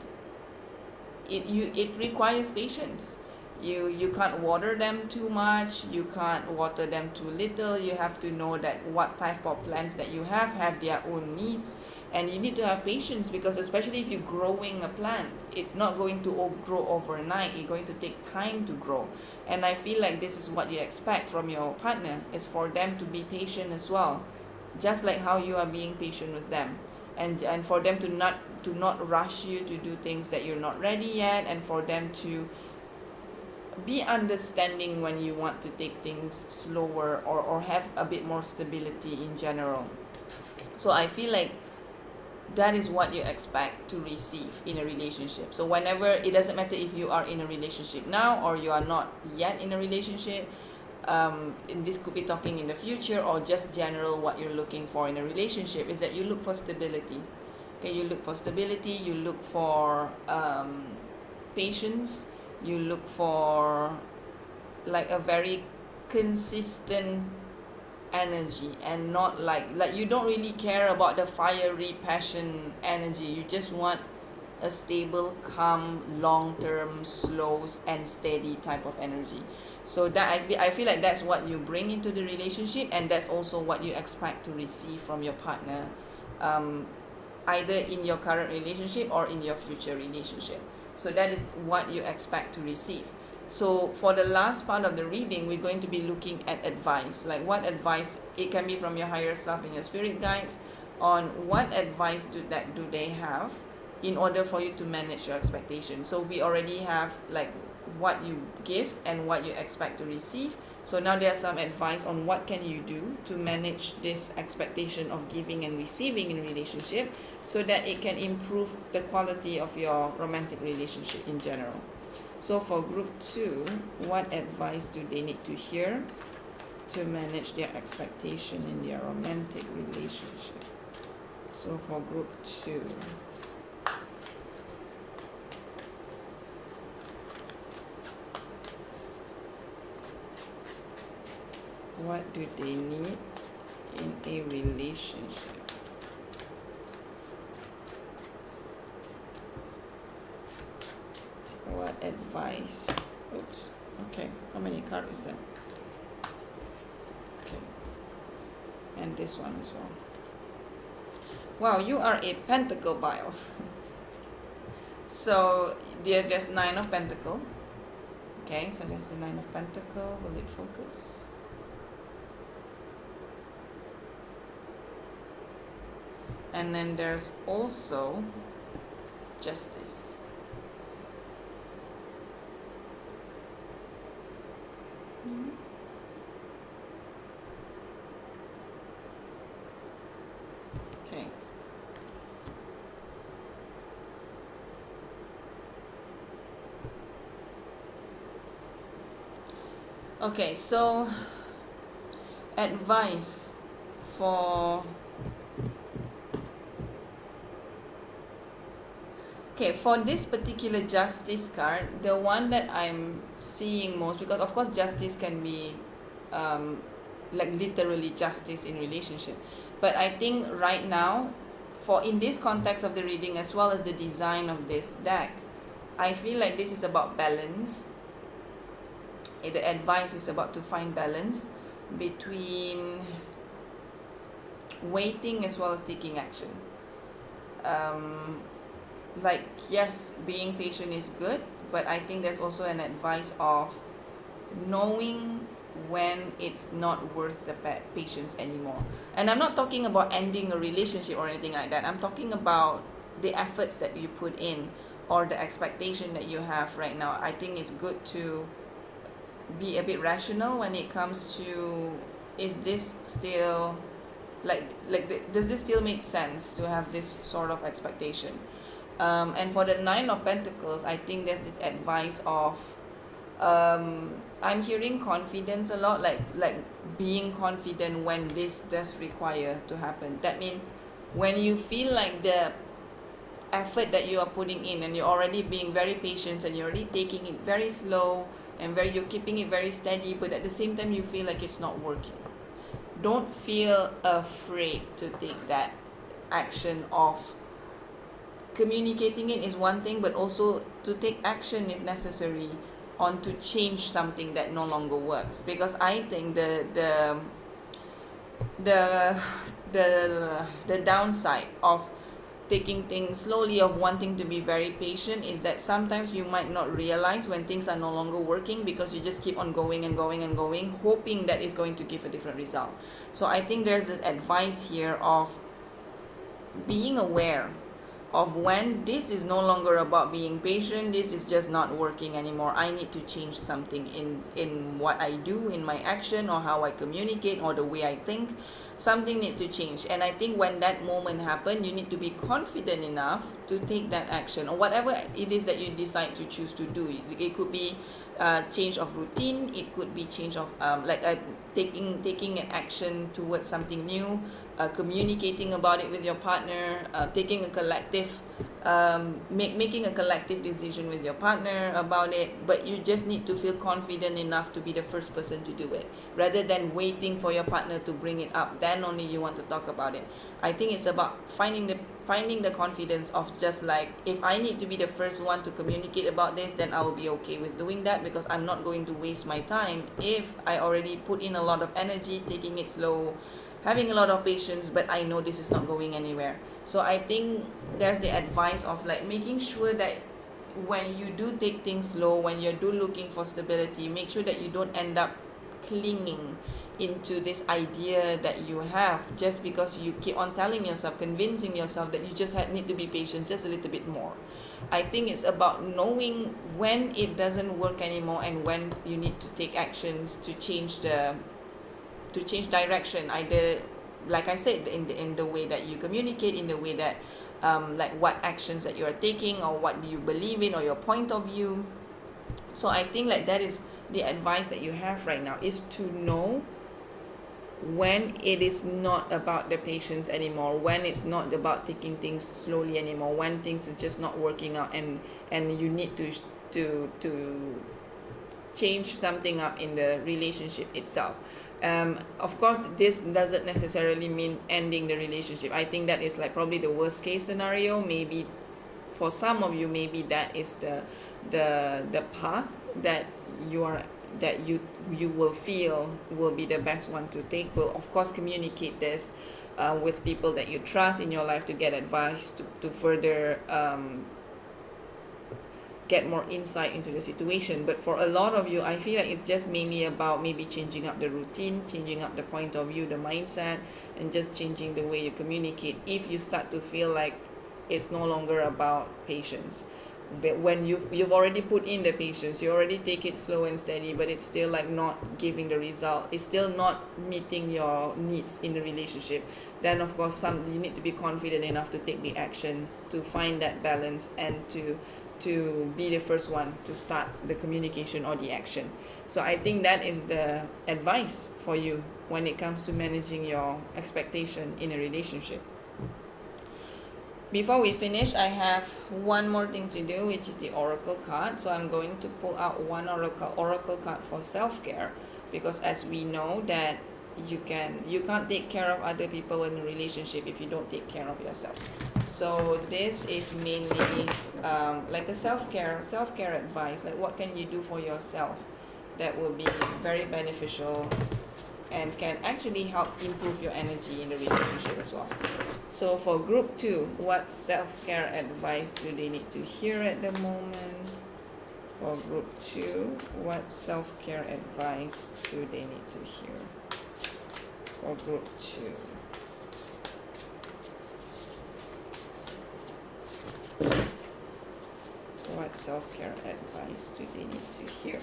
it requires patience. You can't water them too much, you can't water them too little. You have to know that what type of plants that you have their own needs, and you need to have patience, because especially if you're growing a plant, it's not going to grow overnight. It's going to take time to grow. And I feel like this is what you expect from your partner, is for them to be patient as well, just like how you are being patient with them, and for them to not rush you to do things that you're not ready yet, and for them to be understanding when you want to take things slower, or have a bit more stability in general. So I feel like that is what you expect to receive in a relationship. So whenever, it doesn't matter if you are in a relationship now or you are not yet in a relationship, and this could be talking in the future, or just general, what you're looking for in a relationship is that you look for stability. Okay, you look for stability, you look for patience, you look for like a very consistent energy, and not like you don't really care about the fiery passion energy. You just want a stable, calm, long-term, slow and steady type of energy. So that I feel like that's what you bring into the relationship, and that's also what you expect to receive from your partner either in your current relationship or in your future relationship. So that is what you expect to receive. So for the last part of the reading, we're going to be looking at advice, like what advice, it can be from your higher self and your spirit guides, on what advice do they have in order for you to manage your expectations. So we already have like what you give and what you expect to receive. So now there's some advice on what can you do to manage this expectation of giving and receiving in relationship, so that it can improve the quality of your romantic relationship in general. So for group 2, what advice do they need to hear to manage their expectation in their romantic relationship? So for group 2, what do they need in a relationship? What advice? Oops. Okay. How many cards is that? Okay. And this one as well. Wow, you are a pentacle pile. So there's 9 of pentacle. Okay, so there's the 9 of pentacle. Will it focus? And then there's also justice. Okay. Okay, so advice for this particular justice card, the one that I'm seeing most, because of course justice can be like literally justice in relationship, but I think right now, for in this context of the reading as well as the design of this deck, I feel like this is about balance. The advice is about to find balance between waiting as well as taking action. Like, yes, being patient is good, but I think there's also an advice of knowing when it's not worth the patience anymore. And I'm not talking about ending a relationship or anything like that. I'm talking about the efforts that you put in or the expectation that you have right now. I think it's good to be a bit rational when it comes to, is this still does this still make sense to have this sort of expectation? And for the 9 of Pentacles, I think there's this advice of I'm hearing confidence a lot, like being confident when this does require to happen. That means when you feel like the effort that you are putting in and you're already being very patient and you're already taking it very slow and you're keeping it very steady, but at the same time you feel like it's not working, don't feel afraid to take that action of communicating it is one thing, but also to take action if necessary on to change something that no longer works. Because I think the downside of taking things slowly, of wanting to be very patient, is that sometimes you might not realize when things are no longer working, because you just keep on going and going and going, hoping that it's going to give a different result. So I think there's this advice here of being aware of when this is no longer about being patient, this is just not working anymore. I need to change something in what I do, in my action, or how I communicate, or the way I think. Something needs to change. And I think when that moment happens, you need to be confident enough to take that action, or whatever it is that you decide to choose to do. It could be change of routine, it could be change of taking an action towards something new, communicating about it with your partner, taking a collective making a collective decision with your partner about it. But you just need to feel confident enough to be the first person to do it, rather than waiting for your partner to bring it up, then only you want to talk about it. I think it's about finding the confidence of just like, if I need to be the first one to communicate about this, then I will be okay with doing that, because I'm not going to waste my time if I already put in a lot of energy taking it slow, having a lot of patience, but I know this is not going anywhere. So I think there's the advice of like making sure that when you do take things slow, when you do looking for stability, make sure that you don't end up clinging into this idea that you have just because you keep on telling yourself, convincing yourself that you just need to be patient just a little bit more. I think it's about knowing when it doesn't work anymore and when you need to take actions to change direction, either like I said, in the way that you communicate, in the way that like what actions that you are taking, or what do you believe in, or your point of view. So I think like that is the advice that you have right now, is to know when it is not about the patience anymore, when it's not about taking things slowly anymore, when things is just not working out, and you need to change something up in the relationship itself. Of course, this doesn't necessarily mean ending the relationship. I think that is like probably the worst case scenario. Maybe for some of you, maybe that is the path that you are that you will feel will be the best one to take. But of course, communicate this with people that you trust in your life to get advice, to further get more insight into the situation. But for a lot of you, I feel like it's just mainly about maybe changing up the routine, changing up the point of view, the mindset, and just changing the way you communicate if you start to feel like it's no longer about patience. But when you've already put in the patience, you already take it slow and steady, but it's still like not giving the result, it's still not meeting your needs in the relationship, then of course you need to be confident enough to take the action to find that balance, and to be the first one to start the communication or the action. So I think that is the advice for you when it comes to managing your expectation in a relationship. Before we finish, I have one more thing to do, which is the oracle card. So I'm going to pull out one oracle card for self-care, because as we know that you can't take care of other people in a relationship if you don't take care of yourself. So this is mainly like a self-care advice, like what can you do for yourself that will be very beneficial and can actually help improve your energy in the relationship as well. So for group 2, what self-care advice do they need to hear at the moment? For group 2, what self-care advice do they need to hear? For group 2. What self-care advice do they need to hear?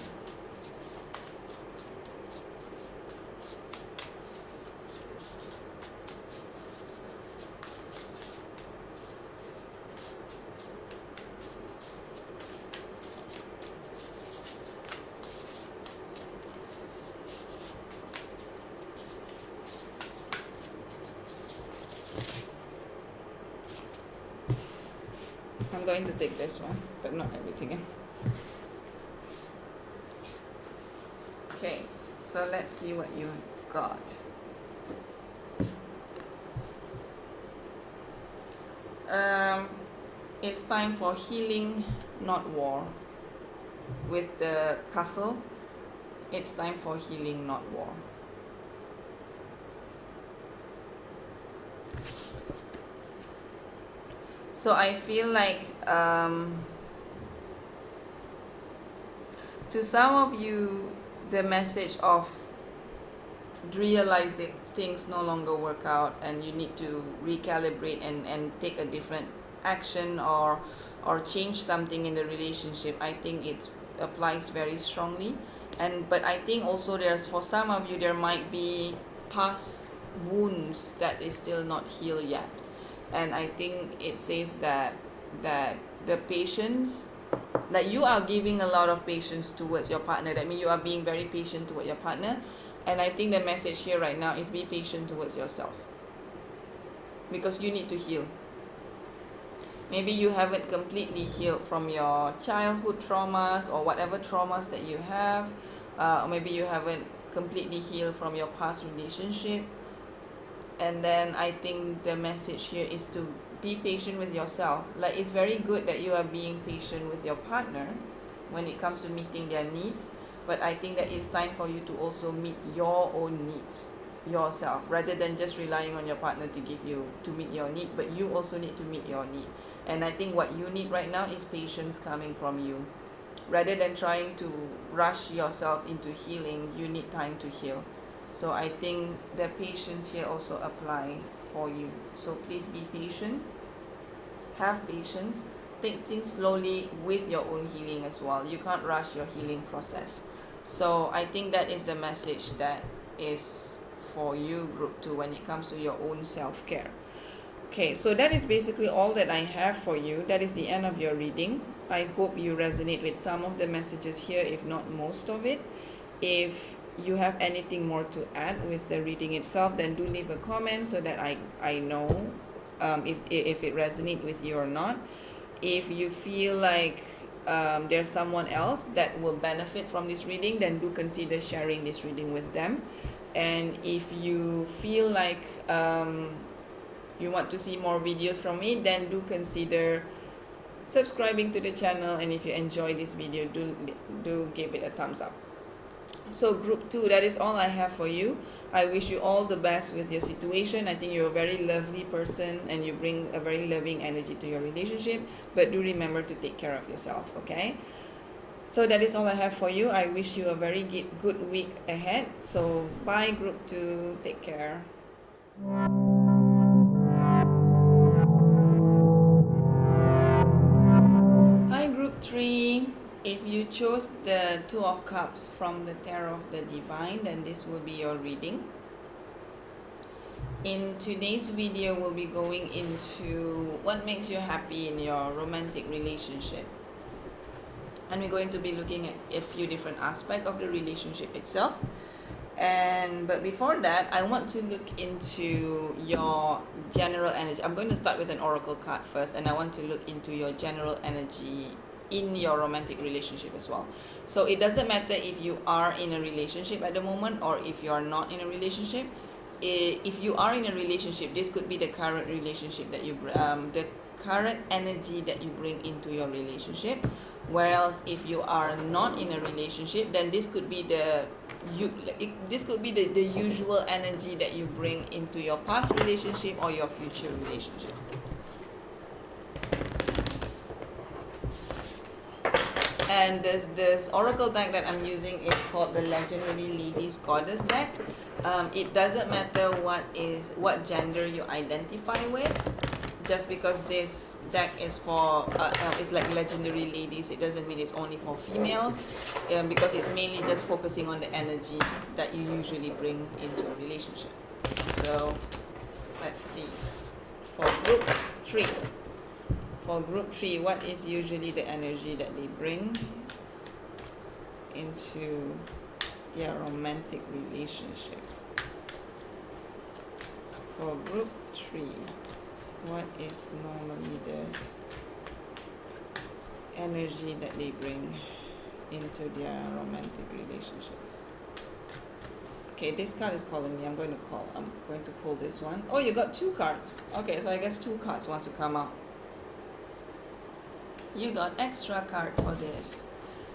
I'm going to take this one, but not everything else. Okay, so let's see what you got. It's time for healing, not war. With the castle, it's time for healing, not war. So I feel like to some of you, the message of realizing things no longer work out and you need to recalibrate and take a different action or change something in the relationship, I think it applies very strongly. But I think also there's, for some of you, there might be past wounds that is still not healed yet. And I think it says that the patience, like you are giving a lot of patience towards your partner. That means you are being very patient towards your partner. And I think the message here right now is be patient towards yourself, because you need to heal. Maybe you haven't completely healed from your childhood traumas or whatever traumas that you have. Or maybe you haven't completely healed from your past relationship. And then I think the message here is to be patient with yourself. Like, it's very good that you are being patient with your partner when it comes to meeting their needs, but I think that it's time for you to also meet your own needs. yourself, rather than just relying on your partner to meet your need, but you also need to meet your need. And I think what you need right now is patience coming from you. Rather than trying to rush yourself into healing, you need time to heal. So I think the patience here also apply for you. So please be patient, have patience, take things slowly with your own healing as well. You can't rush your healing process. So I think that is the message that is for you, group 2, when it comes to your own self-care. Okay, so that is basically all that I have for you. That is the end of your reading. I hope you resonate with some of the messages here, if not most of it. If you have anything more to add with the reading itself, then do leave a comment so that I know if it resonates with you or not. If you feel like there's someone else that will benefit from this reading, then do consider sharing this reading with them. And if you feel like you want to see more videos from me, then do consider subscribing to the channel. And if you enjoy this video, do give it a thumbs up. So group 2, that is all I have for you. I wish you all the best with your situation. I think you're a very lovely person and you bring a very loving energy to your relationship, but do remember to take care of yourself, okay? So that is all I have for you. I wish you a very good week ahead. So bye group 2, take care. Hi group 3. If you chose the Two of Cups from the Tarot of the Divine, then this will be your reading. In today's video, we'll be going into what makes you happy in your romantic relationship. And we're going to be looking at a few different aspects of the relationship itself. But before that, I want to look into your general energy. I'm going to start with an oracle card first, and I want to look into your general energy in your romantic relationship as well. So it doesn't matter if you are in a relationship at the moment or if you are not in a relationship. If you are in a relationship, this could be the current relationship that you the current energy that you bring into your relationship. Whereas if you are not in a relationship, then this could be the usual energy that you bring into your past relationship or your future relationship. And this oracle deck that I'm using is called the Legendary Ladies Goddess deck. It doesn't matter what gender you identify with. Just because this deck is for it's like legendary ladies, it doesn't mean it's only for females, because it's mainly just focusing on the energy that you usually bring into a relationship. So let's see for group 3. For group 3, what is usually the energy that they bring into their romantic relationship? For group 3, what is normally the energy that they bring into their romantic relationship? Okay, this card is calling me. I'm going to pull this one. Oh, you got 2 cards. Okay, so I guess 2 cards want to come out. You got extra card for this.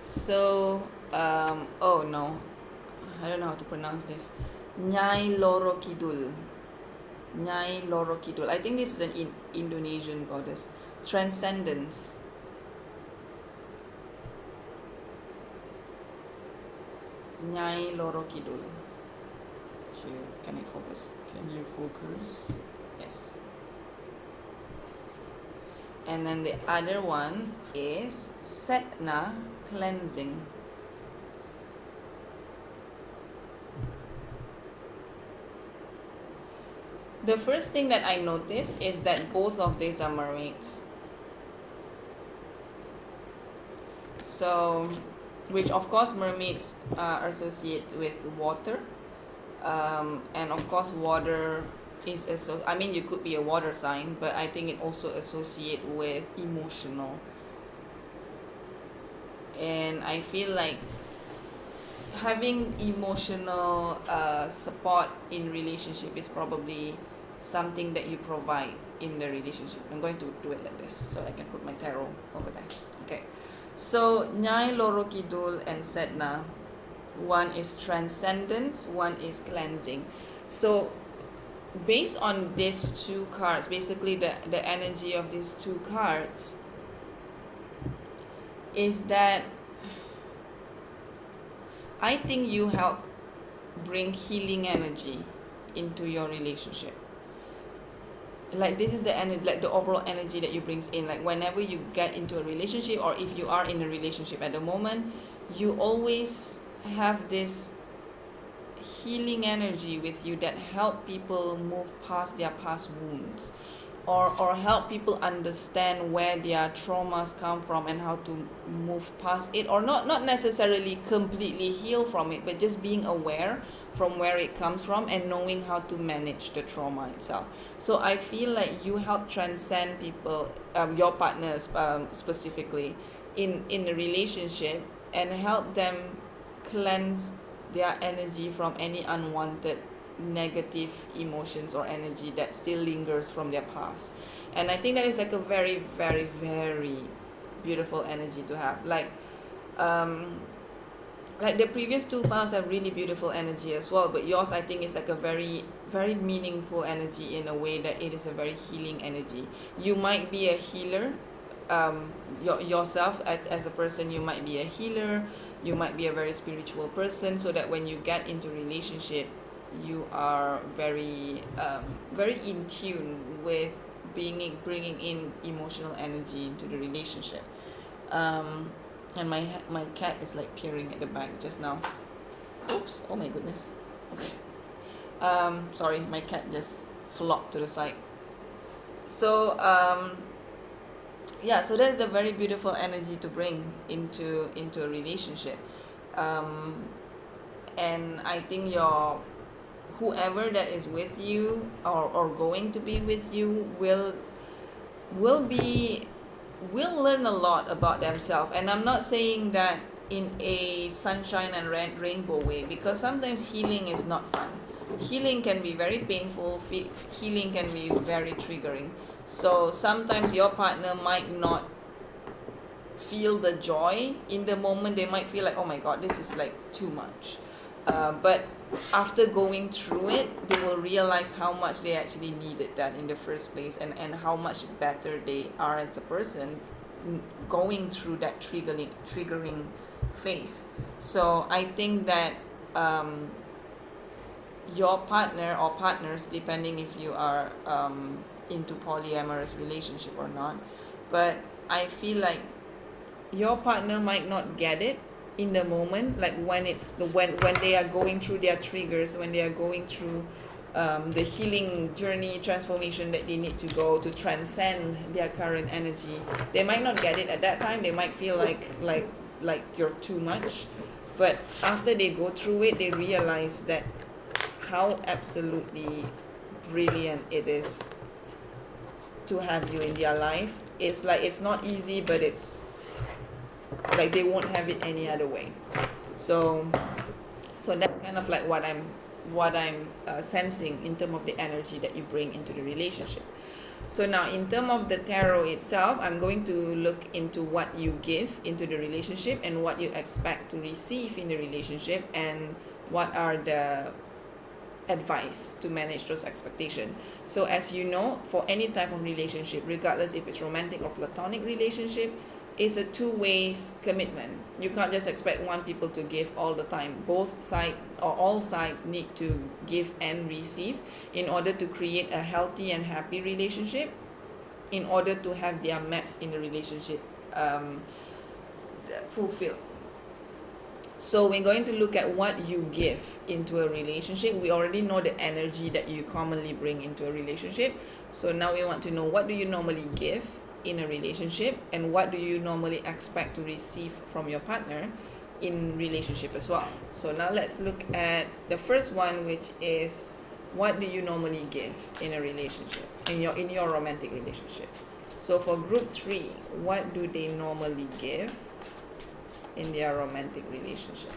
So, oh no, I don't know how to pronounce this. Nyai Loro Kidul. Nyai Loro Kidul. I think this is an Indonesian goddess. Transcendence. Nyai Loro Kidul. Can I focus? Can you focus? Yes. And then the other one is Setna Cleansing. The first thing that I noticed is that both of these are mermaids. So, which of course mermaids are associated with water. And of course water is you could be a water sign, but I think it also associates with emotional. And I feel like having emotional support in relationship is probably something that you provide in the relationship. I'm going to do it like this so I can put my tarot over there. Okay, so Nyai Loro Kidul and Setna, one is transcendence, one is cleansing. So based on these two cards, basically the energy of these two cards is that I think you help bring healing energy into your relationship. Like this is the energy, like the overall energy that you brings in. Like whenever you get into a relationship, or if you are in a relationship at the moment, you always have this healing energy with you that help people move past their past wounds, or help people understand where their traumas come from and how to move past it, or not necessarily completely heal from it, but just being aware from where it comes from and knowing how to manage the trauma itself. So I feel like you help transcend people, your partners, specifically in a relationship, and help them cleanse their energy from any unwanted negative emotions or energy that still lingers from their past. And I think that is like a very, very, very beautiful energy to have. Um like the previous two piles have really beautiful energy as well, but yours I think is like a very, very meaningful energy, in a way that it is a very healing energy. You might be a healer, yourself as a person. You might be a healer, you might be a very spiritual person, so that when you get into relationship, you are very, very in tune with bringing in emotional energy into the relationship. And my cat is like peering at the back just now. Oops! Oh my goodness. Okay. Sorry, my cat just flopped to the side. So yeah, so that is a very beautiful energy to bring into a relationship. um, and I think your whoever that is with you, or going to be with you, will be will learn a lot about themselves. And I'm not saying that in a sunshine and rainbow way, because sometimes healing is not fun. Healing can be very painful. Healing can be very triggering. So sometimes your partner might not feel the joy in the moment. They might feel like, oh my god, this is like too much. But after going through it, they will realize how much they actually needed that in the first place, and how much better they are as a person, going through that triggering phase. So I think that your partner or partners, depending if you are into polyamorous relationship or not, but I feel like your partner might not get it in the moment, like when they are going through their triggers, when they are going through the healing journey, transformation that they need to go to transcend their current energy. They might not get it at that time. They might feel like you're too much, but after they go through it, they realize that how absolutely brilliant it is to have you in their life. It's like it's not easy, but it's like they won't have it any other way. So that's kind of like what I'm sensing in terms of the energy that you bring into the relationship. So now, in terms of the tarot itself, I'm going to look into what you give into the relationship, and what you expect to receive in the relationship, and what are the advice to manage those expectations. So as you know, for any type of relationship, regardless if it's romantic or platonic relationship, it's a two-way commitment. You can't just expect one people to give all the time. Both sides, or all sides, need to give and receive in order to create a healthy and happy relationship, in order to have their max in the relationship fulfilled. So we're going to look at what you give into a relationship. We already know the energy that you commonly bring into a relationship. So now we want to know, what do you normally give in a relationship, and what do you normally expect to receive from your partner in relationship as well. So now let's look at the first one, which is, what do you normally give in a relationship, in your romantic relationship. So for group 3, what do they normally give in their romantic relationship?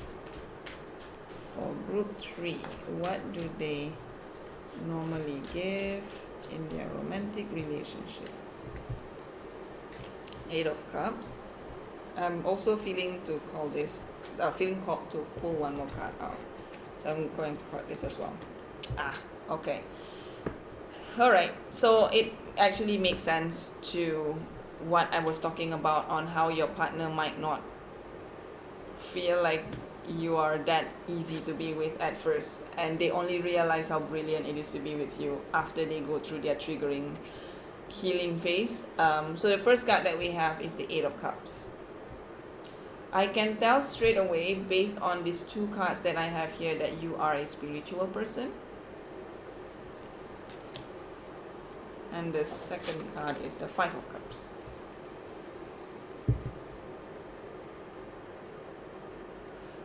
For group 3, what do they normally give in their romantic relationship? 8 of Cups. I'm also feeling called to pull one more card out. So I'm going to cut this as well. Okay. All right. So it actually makes sense to what I was talking about on how your partner might not feel like you are that easy to be with at first, and they only realize how brilliant it is to be with you after they go through their triggering healing phase. So the first card that we have is the Eight of Cups. I can tell straight away based on these two cards that I have here that you are a spiritual person. And the second card is the Five of Cups.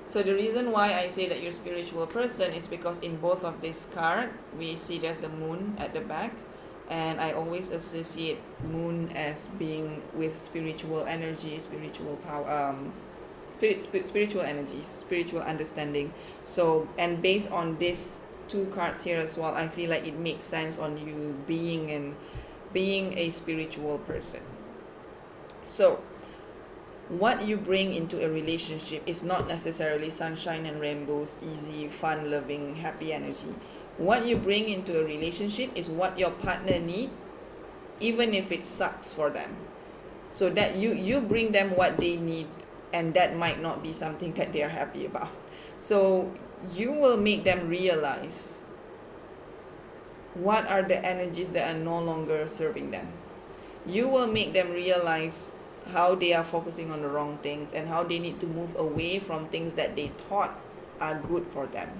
So the reason why I say that you're a spiritual person is because in both of this card, we see there's the moon at the back. And I always associate moon as being with spiritual energy, spiritual power, spiritual energies, spiritual understanding. So, and based on these two cards here as well, I feel like it makes sense on you being a spiritual person. So what you bring into a relationship is not necessarily sunshine and rainbows, easy, fun loving, happy energy. What you bring into a relationship is what your partner need, even if it sucks for them. So that you bring them what they need, and that might not be something that they're happy about. So you will make them realize what are the energies that are no longer serving them. You will make them realize how they are focusing on the wrong things and how they need to move away from things that they thought are good for them.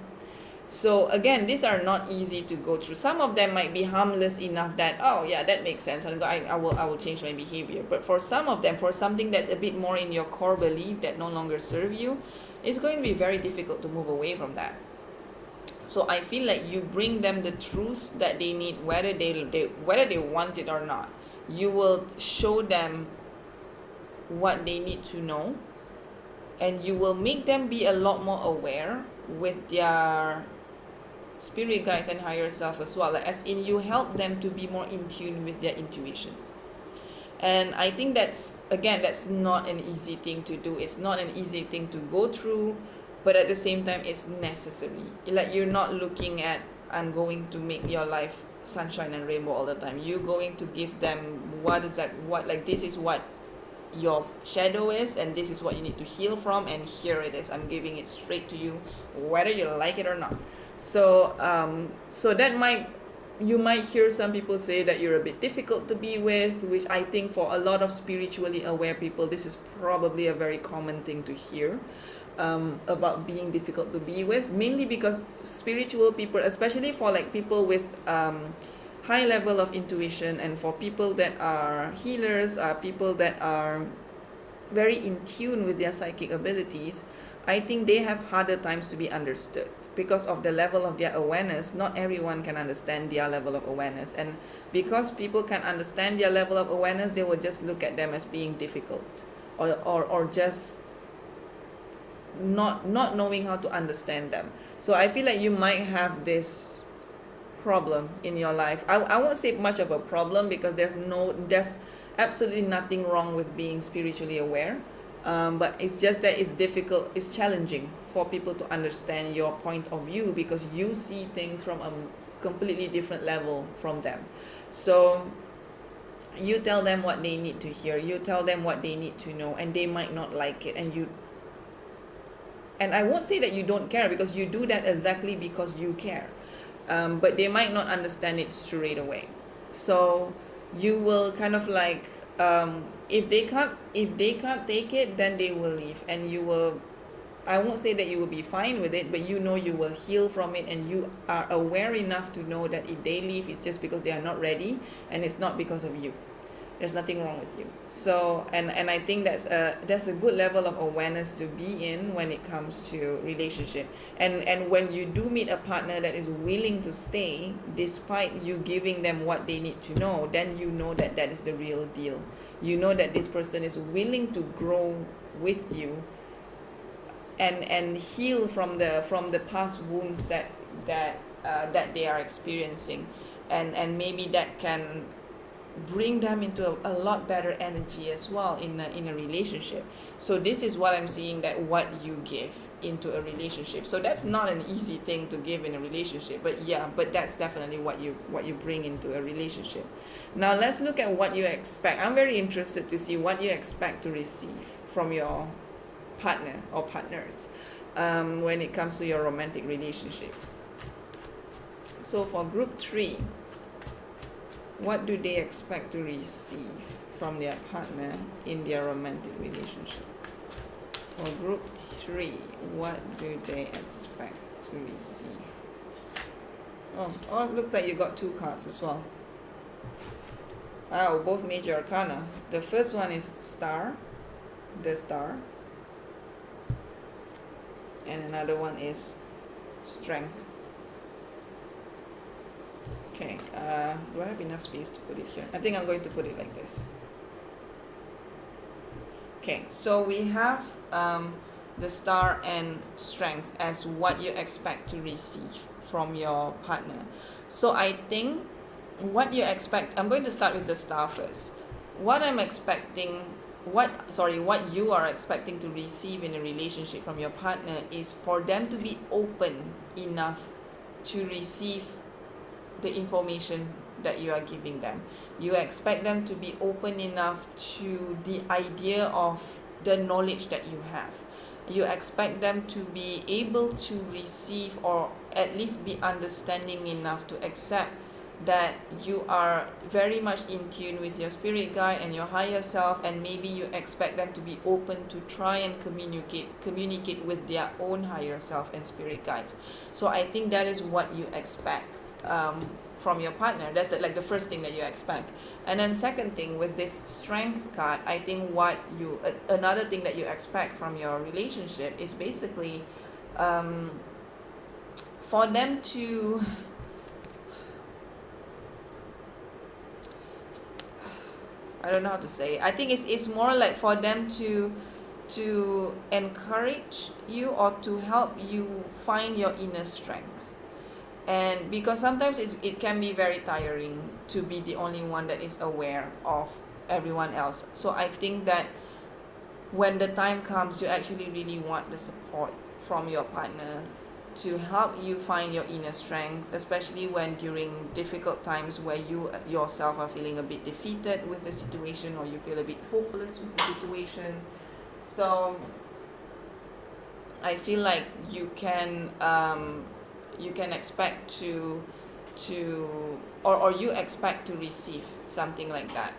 So again, these are not easy to go through. Some of them might be harmless enough that, oh yeah, that makes sense, and I will change my behavior. But for some of them, for something that's a bit more in your core belief that no longer serve you, it's going to be very difficult to move away from that. So I feel like you bring them the truth that they need, whether they want it or not. You will show them what they need to know, and you will make them be a lot more aware with their spirit guides and higher self as well, like as in you help them to be more in tune with their intuition. And I think that's not an easy thing to do. It's not an easy thing to go through, but at the same time it's necessary. Like you're not looking at, I'm going to make your life sunshine and rainbow all the time. You're going to give them this is what your shadow is, and this is what you need to heal from, and here it is. I'm giving it straight to you, whether you like it or not. So that you might hear some people say that you're a bit difficult to be with, which I think for a lot of spiritually aware people, this is probably a very common thing to hear, about being difficult to be with, mainly because spiritual people, especially for like people with high level of intuition, and for people that are healers, people that are very in tune with their psychic abilities, I think they have harder times to be understood because of the level of their awareness. Not everyone can understand their level of awareness, and because people can understand their level of awareness, they will just look at them as being difficult, or just not knowing how to understand them. So I feel like you might have this problem in your life. I won't say much of a problem, because there's absolutely nothing wrong with being spiritually aware, but it's just that it's difficult, it's challenging for people to understand your point of view, because you see things from a completely different level from them. So you tell them what they need to hear, you tell them what they need to know, and they might not like it, and I won't say that you don't care, because you do that exactly because you care, but they might not understand it straight away. So you will kind of like, if they can't take it, then they will leave, and you will, I won't say that you will be fine with it, but you will heal from it, and you are aware enough to know that if they leave, it's just because they are not ready, and it's not because of you. There's nothing wrong with you. So and I think that's a good level of awareness to be in when it comes to relationship. And when you do meet a partner that is willing to stay despite you giving them what they need to know, then you know that that is the real deal. You know that this person is willing to grow with you and heal from the past wounds that they are experiencing, and maybe that can bring them into a lot better energy as well in a relationship. So this is what I'm seeing, that what you give. into a relationship. So that's not an easy thing to give in a relationship, but yeah, but that's definitely what you bring into a relationship. Now let's look at what you expect. I'm very interested to see what you expect to receive from your partner or partners when it comes to your romantic relationship. So for group 3, what do they expect to receive from their partner in their romantic relationship? For group 3, what do they expect to receive? Oh, it looks like you got 2 cards as well. Wow, both major arcana. The first one is Star, the Star. And another one is Strength. Okay, do I have enough space to put it here? I think I'm going to put it like this. Okay, so we have the Star and Strength as what you expect to receive from your partner. So I think what you expect, I'm going to start with the Star first. What I'm expecting, what you are expecting to receive in a relationship from your partner is for them to be open enough to receive the information that you are giving them. You expect them to be open enough to the idea of the knowledge that you have. You expect them to be able to receive or at least be understanding enough to accept that you are very much in tune with your spirit guide and your higher self, and maybe you expect them to be open to try and communicate with their own higher self and spirit guides. So I think that is what you expect from your partner. That's like the first thing that you expect. And then second thing, with this Strength card, I think what you another thing that you expect from your relationship is basically for them to I don't know how to say. I think it's more like for them to encourage you or to help you find your inner strength. And because sometimes it can be very tiring to be the only one that is aware of everyone else. So I think that when the time comes, you actually really want the support from your partner to help you find your inner strength, especially when during difficult times where you yourself are feeling a bit defeated with the situation, or you feel a bit hopeless with the situation. So I feel like you can expect to or you expect to receive something like that.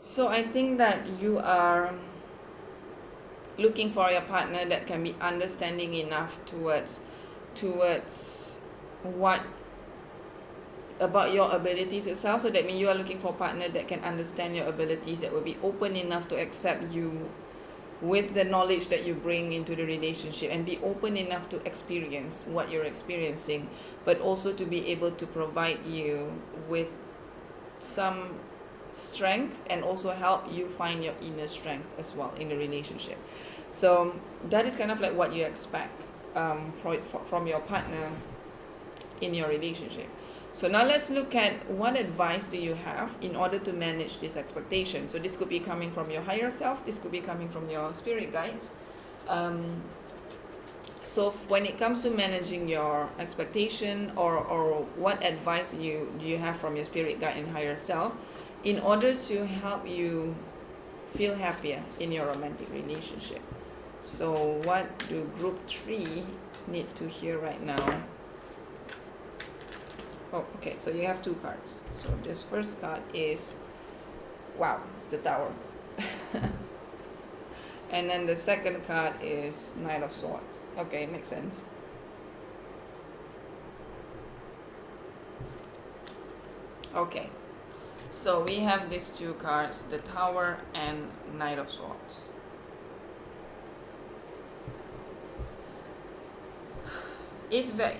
So I think that you are looking for your partner that can be understanding enough towards what about your abilities itself. So that means you are looking for a partner that can understand your abilities, that will be open enough to accept you with the knowledge that you bring into the relationship, and be open enough to experience what you're experiencing, but also to be able to provide you with some strength and also help you find your inner strength as well in the relationship. So that is kind of like what you expect from your partner in your relationship. So now let's look at what advice do you have in order to manage this expectation. So this could be coming from your higher self, this could be coming from your spirit guides. So when it comes to managing your expectation, or what advice do you have from your spirit guide and higher self in order to help you feel happier in your romantic relationship. So what do group 3 need to hear right now? Oh, okay, so you have 2 cards. So this first card is, wow, the Tower. And then the second card is Knight of Swords. Okay, makes sense. Okay, so we have these 2 cards, the Tower and Knight of Swords. It's very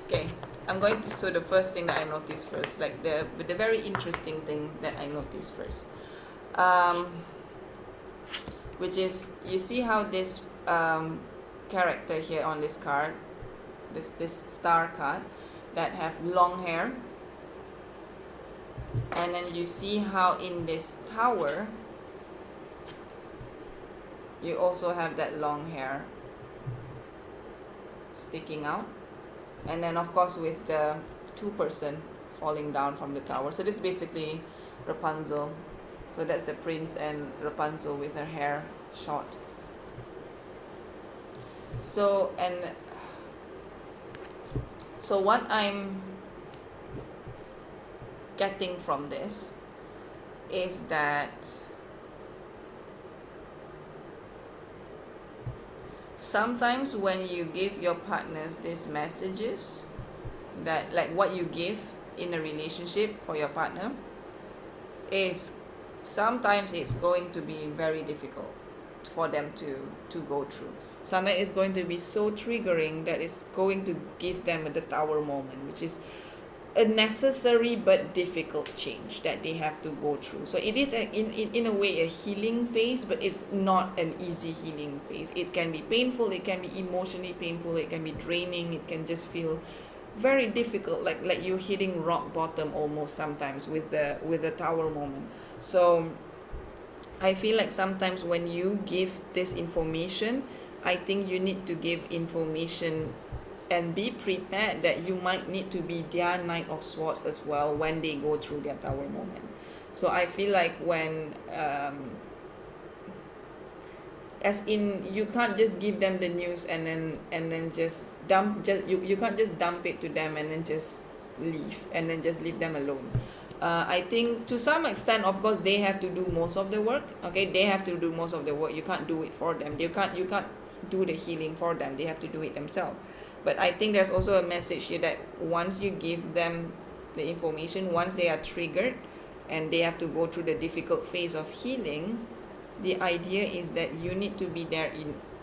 okay. I'm going to, so the first thing that I noticed first, like the very interesting thing that I noticed first, which is, you see how this character here on this card, this star card, that have long hair, and then you see how in this tower you also have that long hair sticking out, and then of course with the two-person falling down from the tower. So this is basically Rapunzel. So that's the prince and Rapunzel with her hair short. So what I'm getting from this is that sometimes when you give your partners these messages, that like what you give in a relationship for your partner, is sometimes it's going to be very difficult for them to go through. Sometimes it's going to be so triggering that it's going to give them the tower moment, which is a necessary but difficult change that they have to go through. So it is in a way a healing phase, but it's not an easy healing phase. It can be painful, it can be emotionally painful, it can be draining, it can just feel very difficult, like you're hitting rock bottom almost sometimes with the tower moment. So I feel like sometimes when you give this information, I think you need to give information and be prepared that you might need to be their Knight of Swords as well when they go through their tower moment. So I feel like when as in, you can't just give them the news and then just you can't just dump it to them and then just leave and then just leave them alone. I think to some extent, of course, they have to do most of the work. Okay, they have to do most of the work. You can't do it for them. You can't do the healing for them. They have to do it themselves. But I think there's also a message here that once you give them the information, once they are triggered and they have to go through the difficult phase of healing, the idea is that you need to be there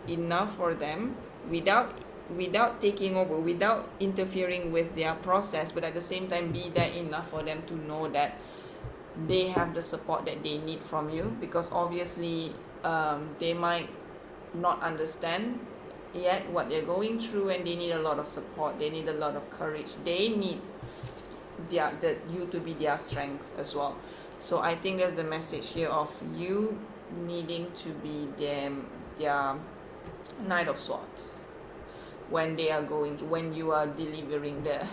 enough for them without taking over, without interfering with their process, but at the same time be there enough for them to know that they have the support that they need from you, because obviously they might not understand yet what they're going through, and they need a lot of support, they need a lot of courage, they need you to be their strength as well. So I think there's the message here of you needing to be their Knight of Swords when they are when you are delivering the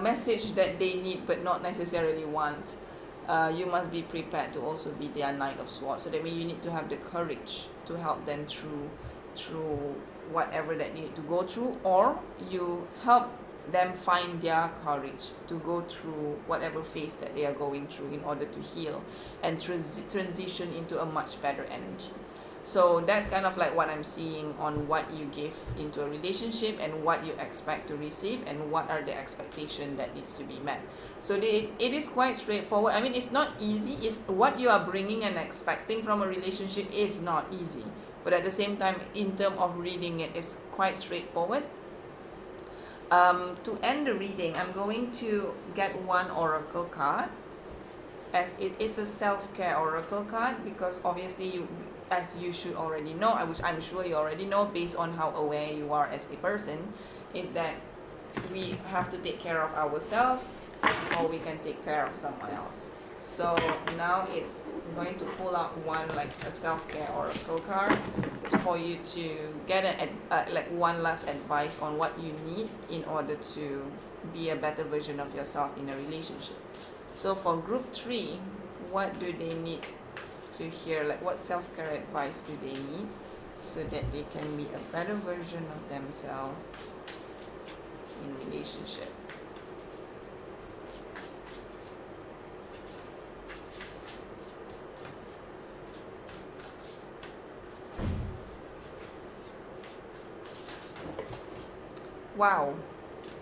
message that they need but not necessarily want. You must be prepared to also be their Knight of Swords. So that means you need to have the courage to help them through whatever that they need to go through, or you help them find their courage to go through whatever phase that they are going through in order to heal and transition into a much better energy. So that's kind of like what I'm seeing on what you give into a relationship and what you expect to receive and what are the expectations that needs to be met. So it is quite straightforward. I mean, it's not easy. It's what you are bringing and expecting from a relationship is not easy. But at the same time, in terms of reading it, it's quite straightforward. To end the reading, I'm going to get one oracle card, as it is a self-care oracle card, because obviously as you should already know, which I'm sure you already know based on how aware you are as a person, is that we have to take care of ourselves before we can take care of someone else. So now it's going to pull out one, like a self-care oracle card, for you to get like one last advice on what you need in order to be a better version of yourself in a relationship. So for group 3, what do they need to hear? Like, what self-care advice do they need so that they can be a better version of themselves in relationship? Wow,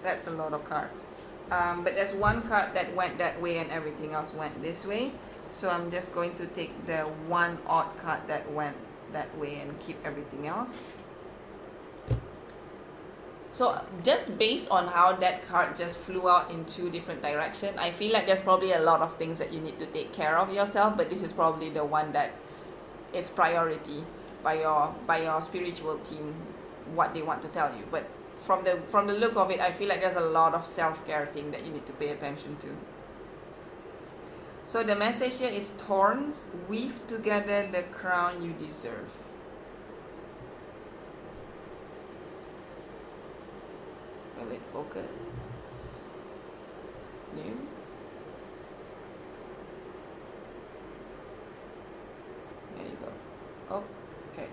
that's a lot of cards. But there's one card that went that way and everything else went this way. So I'm just going to take the one odd card that went that way and keep everything else. So just based on how that card just flew out in 2 different directions, I feel like there's probably a lot of things that you need to take care of yourself, but this is probably the one that is priority by your spiritual team, what they want to tell you. But from the look of it, I feel like there's a lot of self-care thing that you need to pay attention to. So the message here is thorns, weave together the crown you deserve. Will it focus? New. There you go. Oh, okay.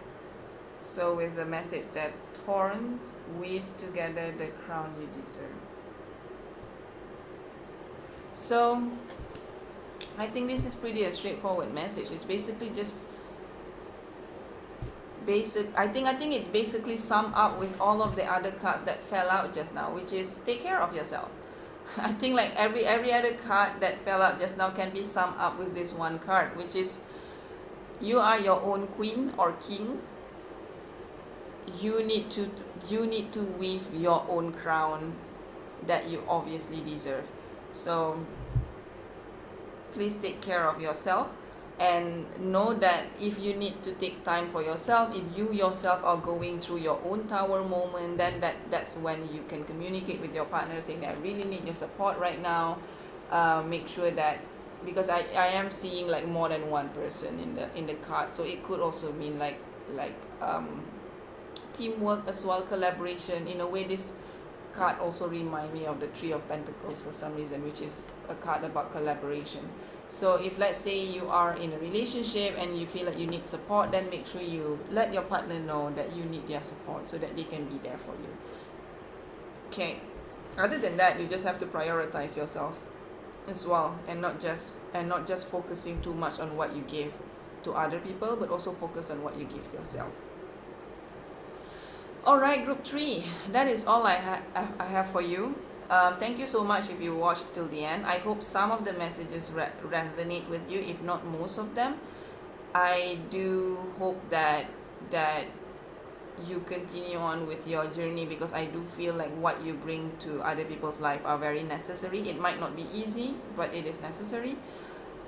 So with the message that thorns weave together the crown you deserve. So I think this is pretty a straightforward message. It's basically just basic. I think it basically sum up with all of the other cards that fell out just now, which is take care of yourself. I think like every other card that fell out just now can be summed up with this one card, which is you are your own queen or king. You need to weave your own crown that you obviously deserve. So please take care of yourself and know that if you need to take time for yourself, if you yourself are going through your own tower moment, then that's when you can communicate with your partner saying that I really need your support right now. Make sure that, because I am seeing like more than one person in the card, so it could also mean like teamwork as well, collaboration. In a way, this card also remind me of the Three of Pentacles for some reason, which is a card about collaboration. So if let's say you are in a relationship and you feel like you need support, then make sure you let your partner know that you need their support so that they can be there for you. Okay, other than that, you just have to prioritize yourself as well, and not just focusing too much on what you give to other people, but also focus on what you give yourself. Alright, group 3, that is all I have for you. Thank you so much if you watched till the end. I hope some of the messages resonate with you, if not most of them. I do hope that you continue on with your journey, because I do feel like what you bring to other people's life are very necessary. It might not be easy, but it is necessary.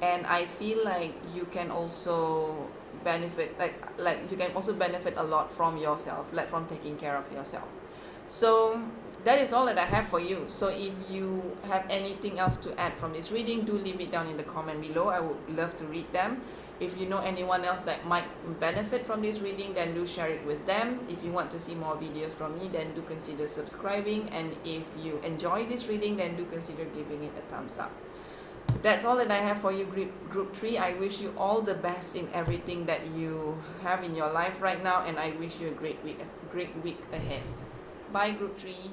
And I feel like you can also benefit, like you can also benefit a lot from yourself, like from taking care of yourself. So that is all that I have for you. So if you have anything else to add from this reading, do leave it down in the comment below. I would love to read them. If you know anyone else that might benefit from this reading, then do share it with them. If you want to see more videos from me, then do consider subscribing. And if you enjoy this reading, then do consider giving it a thumbs up. That's all that I have for you, group 3. I wish you all the best in everything that you have in your life right now, and I wish you a great week ahead. Bye, group 3.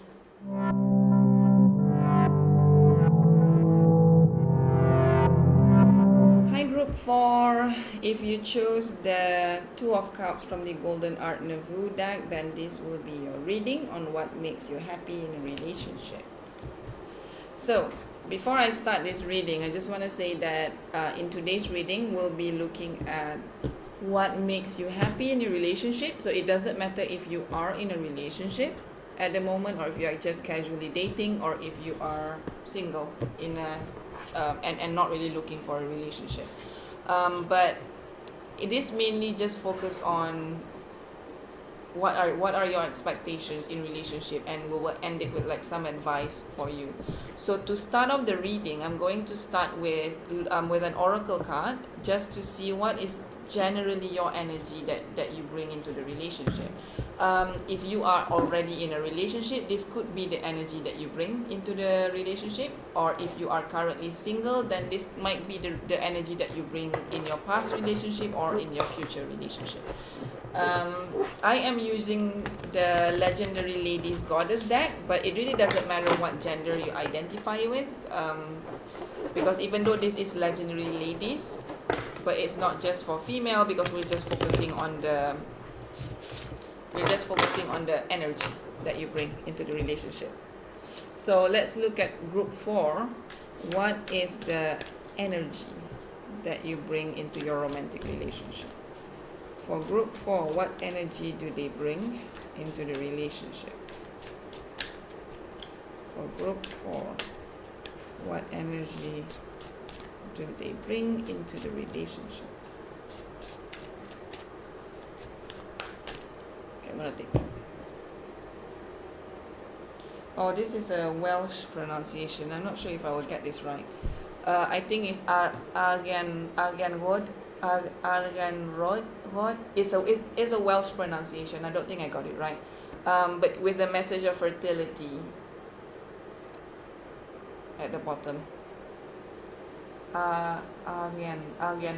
Hi, group 4. If you chose the Two of Cups from the Golden Art Nouveau deck, then this will be your reading on what makes you happy in a relationship. So before I start this reading, I just want to say that in today's reading, we'll be looking at what makes you happy in your relationship. So it doesn't matter if you are in a relationship at the moment, or if you are just casually dating, or if you are single in a and not really looking for a relationship. But it is mainly just focus on what are your expectations in relationship, and we will end it with like some advice for you. So to start off the reading, I'm going to start with an oracle card, just to see what is generally your energy that you bring into the relationship. If you are already in a relationship, this could be the energy that you bring into the relationship, or if you are currently single, then this might be the energy that you bring in your past relationship or in your future relationship. I am using the Legendary Ladies Goddess deck, but it really doesn't matter what gender you identify with, because even though this is Legendary Ladies, but it's not just for female, because we're just focusing on the energy that you bring into the relationship. So let's look at group 4. What is the energy that you bring into your romantic relationship? For group 4, what energy do they bring into the relationship? For group 4, what energy do they bring into the relationship? Okay, I'm gonna take that. Oh, this is a Welsh pronunciation. I'm not sure if I will get this right. I think it's Arganrod. It's a Welsh pronunciation. I don't think I got it right. But with the message of fertility at the bottom. Aryan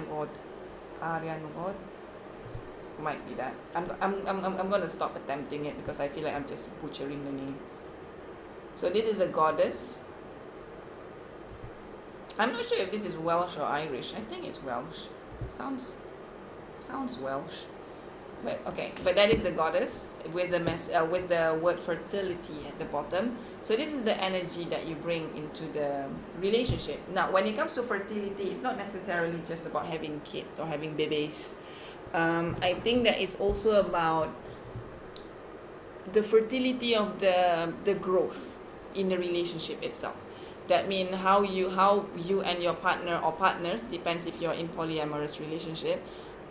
Road might be that. I'm gonna stop attempting it because I feel like I'm just butchering the name. So this is a goddess. I'm not sure if this is Welsh or Irish. I think it's Welsh. Sounds Welsh. But okay, but that is the goddess with with the word fertility at the bottom. So this is the energy that you bring into the relationship. Now, when it comes to fertility, it's not necessarily just about having kids or having babies. I think that it's also about the fertility of the growth in the relationship itself. That means how you and your partner or partners, depends if you're in polyamorous relationship,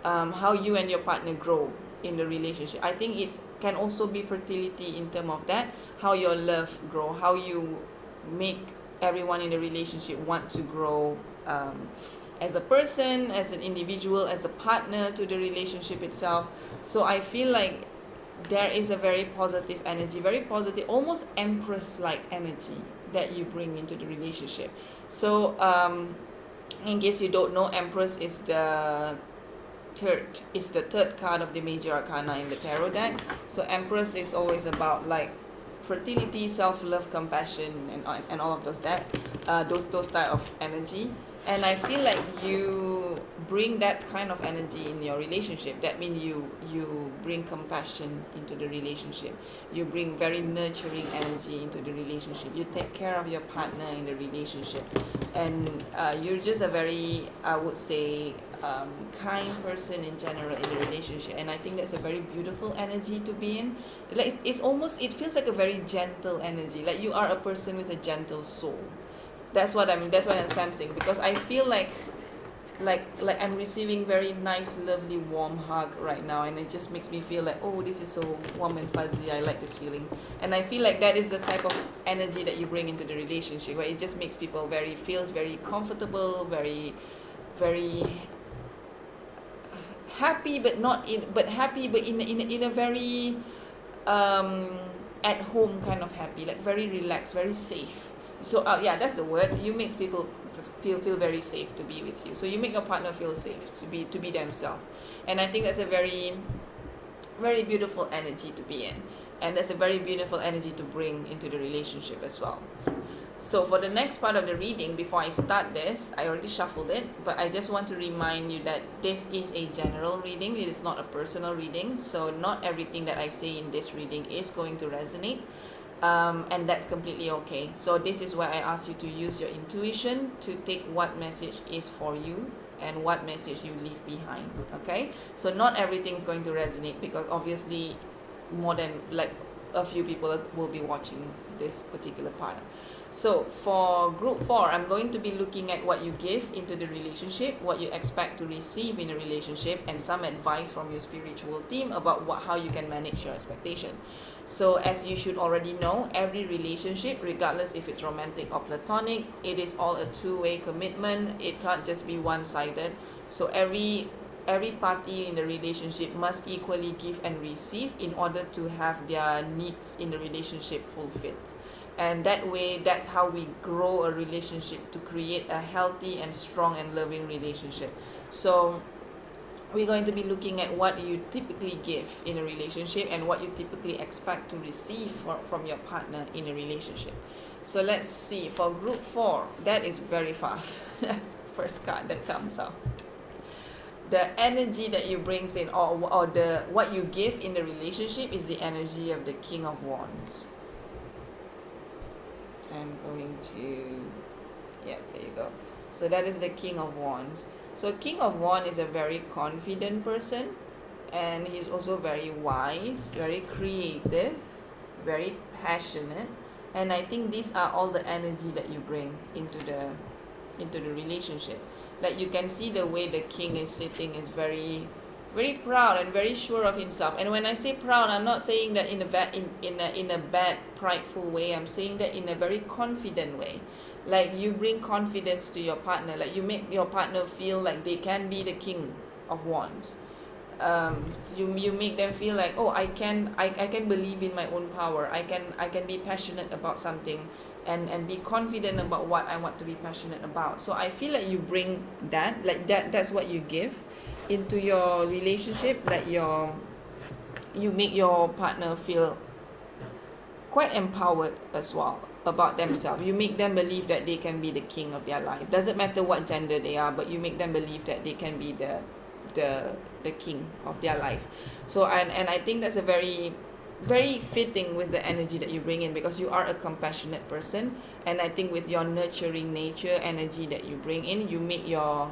how you and your partner grow in the relationship. I think it can also be fertility in terms of that, how your love grow, how you make everyone in the relationship want to grow, as a person, as an individual, as a partner to the relationship itself. So I feel like there is a very positive energy, very positive, almost empress like energy that you bring into the relationship. So in case you don't know, empress is the third card of the major arcana in the tarot deck. So empress is always about like fertility, self-love, compassion, and all of those type of energy. And I feel like you bring that kind of energy in your relationship. That means you bring compassion into the relationship. You bring very nurturing energy into the relationship. You take care of your partner in the relationship, and you're just a very, I would say, kind person in general in the relationship. And I think that's a very beautiful energy to be in. Like it's almost, it feels like a very gentle energy. Like you are a person with a gentle soul. That's what I'm sensing, because I feel like I'm receiving very nice, lovely, warm hug right now, and it just makes me feel like, oh, this is so warm and fuzzy. I like this feeling. And I feel like that is the type of energy that you bring into the relationship, where it just makes people feels very comfortable, very happy, but in a very at home kind of happy, like very relaxed, very safe. So yeah, that's the word. You makes people feel very safe to be with you. So you make your partner feel safe to be themselves. And I think that's a very beautiful energy to be in, and that's a very beautiful energy to bring into the relationship as well. So for the next part of the reading, before I start this, I already shuffled it, but I just want to remind you that this is a general reading. It is not a personal reading. So not everything that I say in this reading is going to resonate. And that's completely okay. So this is where I ask you to use your intuition to take what message is for you and what message you leave behind. Okay? So not everything is going to resonate, because obviously more than like a few people will be watching this particular part. So for group 4, I'm going to be looking at what you give into the relationship, what you expect to receive in a relationship, and some advice from your spiritual team about how you can manage your expectation. So as you should already know, every relationship, regardless if it's romantic or platonic, it is all a two-way commitment. It can't just be one-sided. So every party in the relationship must equally give and receive in order to have their needs in the relationship fulfilled. And that way, that's how we grow a relationship, to create a healthy and strong and loving relationship. So we're going to be looking at what you typically give in a relationship and what you typically expect to receive from your partner in a relationship. So let's see, for group 4, that is very fast. That's the first card that comes out. The energy that you brings in, or what you give in the relationship, is the energy of the King of Wands. I'm going to, yeah, there you go. So that is the King of Wands. So King of Wands is a very confident person, and he's also very wise, very creative, very passionate. And I think these are all the energy that you bring into the relationship. Like you can see the way the king is sitting is very proud and very sure of himself. And when I say proud, I'm not saying that in a bad prideful way. I'm saying that in a very confident way. Like you bring confidence to your partner. Like you make your partner feel like they can be the King of Wands. You make them feel like, oh, I can believe in my own power. I can be passionate about something, and be confident about what I want to be passionate about. So I feel like you bring that, like that's what you give into your relationship, like you make your partner feel quite empowered as well about themselves. You make them believe that they can be the king of their life. Doesn't matter what gender they are, but you make them believe that they can be the the king of their life. So and I think that's a very fitting with the energy that you bring in, because you are a compassionate person, and I think with your nurturing nature energy that you bring in, you make your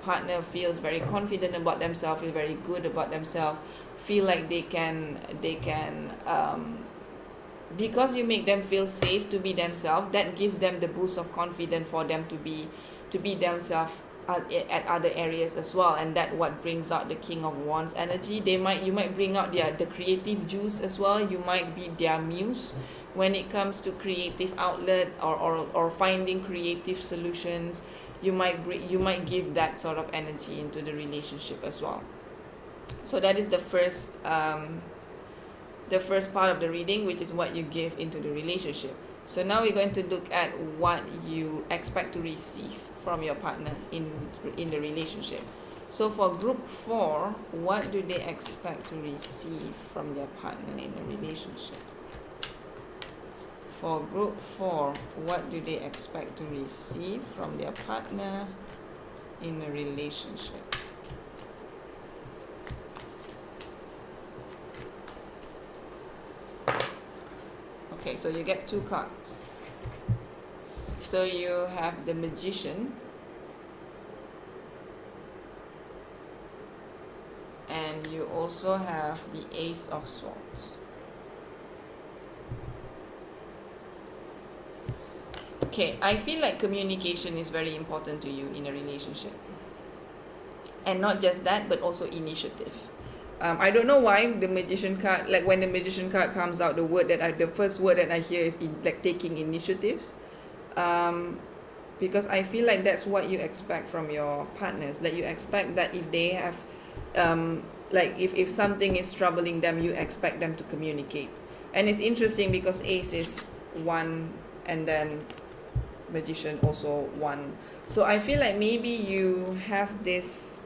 partner feels very confident about themselves, feel very good about themselves, feel like they can because you make them feel safe to be themselves. That gives them the boost of confidence for them to be themselves at other areas as well, and that what brings out the King of Wands energy. You might bring out the creative juice as well. You might be their muse when it comes to creative outlet, or finding creative solutions. You might give that sort of energy into the relationship as well. So that is the first part of the reading, which is what you give into the relationship. So now we're going to look at what you expect to receive from your partner in the relationship. So for group 4, what do they expect to receive from their partner in a relationship? For group 4, what do they expect to receive from their partner in a relationship? Okay, so you get 2 cards. So you have the Magician and you also have the Ace of Swords. Okay, I feel like communication is very important to you in a relationship. And not just that, but also initiative. I don't know why the Magician card, like when the Magician card comes out, the first word that I hear is like taking initiatives. Because I feel like that's what you expect from your partners. Like you expect that if they have, like if something is troubling them, you expect them to communicate. And it's interesting because Ace is 1 and then Magician also 1. So I feel like maybe you have this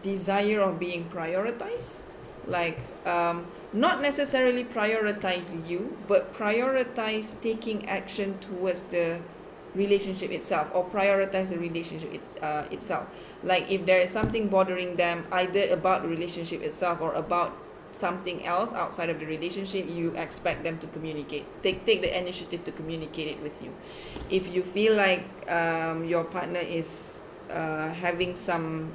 desire of being prioritized, like not necessarily prioritize you, but prioritize taking action towards the relationship itself, or prioritize the relationship itself. Like if there is something bothering them, either about the relationship itself or about something else outside of the relationship, you expect them to communicate, take the initiative to communicate it with you. If you feel like your partner is having some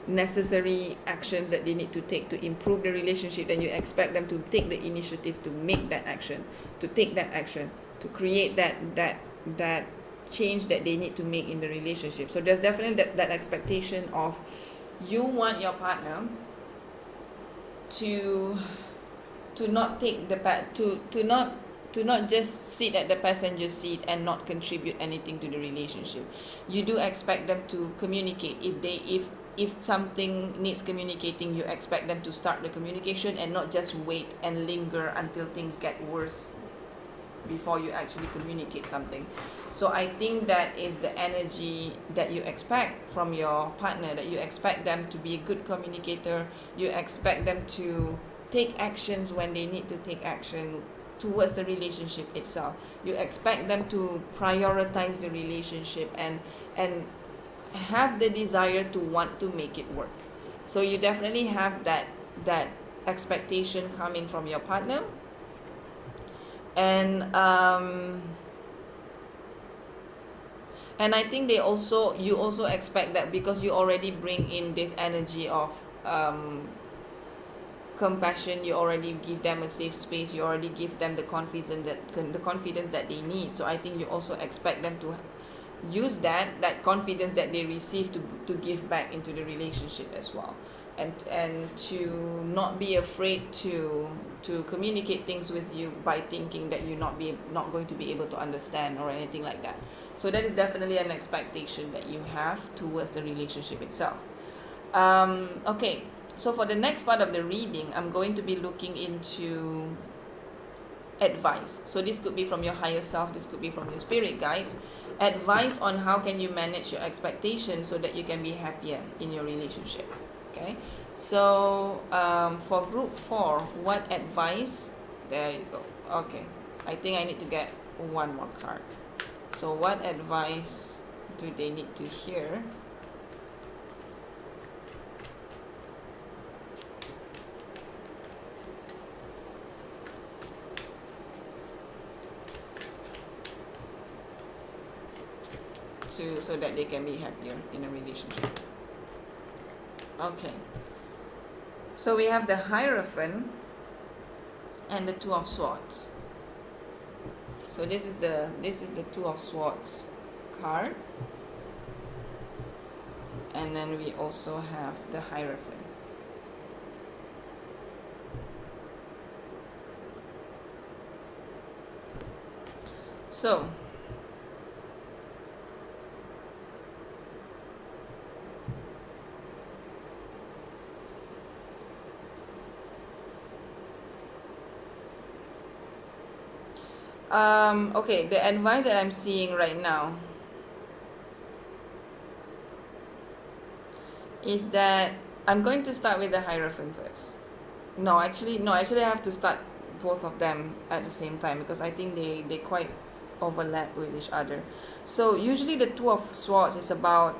necessary actions that they need to take to improve the relationship, then you expect them to take the initiative to make that action, to take that action, to create that change that they need to make in the relationship. So there's definitely that expectation of you want your partner to not take to not just sit at the passenger seat and not contribute anything to the relationship. You do expect them to communicate. If something needs communicating, you expect them to start the communication and not just wait and linger until things get worse before you actually communicate something. So I think that is the energy that you expect from your partner, that you expect them to be a good communicator. You expect them to take actions when they need to take action towards the relationship itself. You expect them to prioritize the relationship and have the desire to want to make it work. So you definitely have that expectation coming from your partner. And I think you also expect that, because you already bring in this energy of compassion. You already give them a safe space, you already give them the confidence that they need. So I think you also expect them to use that confidence that they receive to give back into the relationship as well, and to not be afraid to communicate things with you by thinking that you're not going to be able to understand or anything like that. So that is definitely an expectation that you have towards the relationship itself. Okay, so for the next part of the reading, I'm going to be looking into advice. So this could be from your higher self, this could be from your spirit guides. Advice on how can you manage your expectations so that you can be happier in your relationship. Okay, so for group 4, what advice? There you go. Okay, I think I need to get one more card. So what advice do they need to hear? So that they can be happier in a relationship. Okay, so we have the Hierophant and the Two of Swords. So this is the Two of Swords card, and then we also have the Hierophant. So okay, the advice that I'm seeing right now is that I'm going to start with the Hierophant first. No, actually I have to start both of them at the same time, because I think they quite overlap with each other. So usually the Two of Swords is about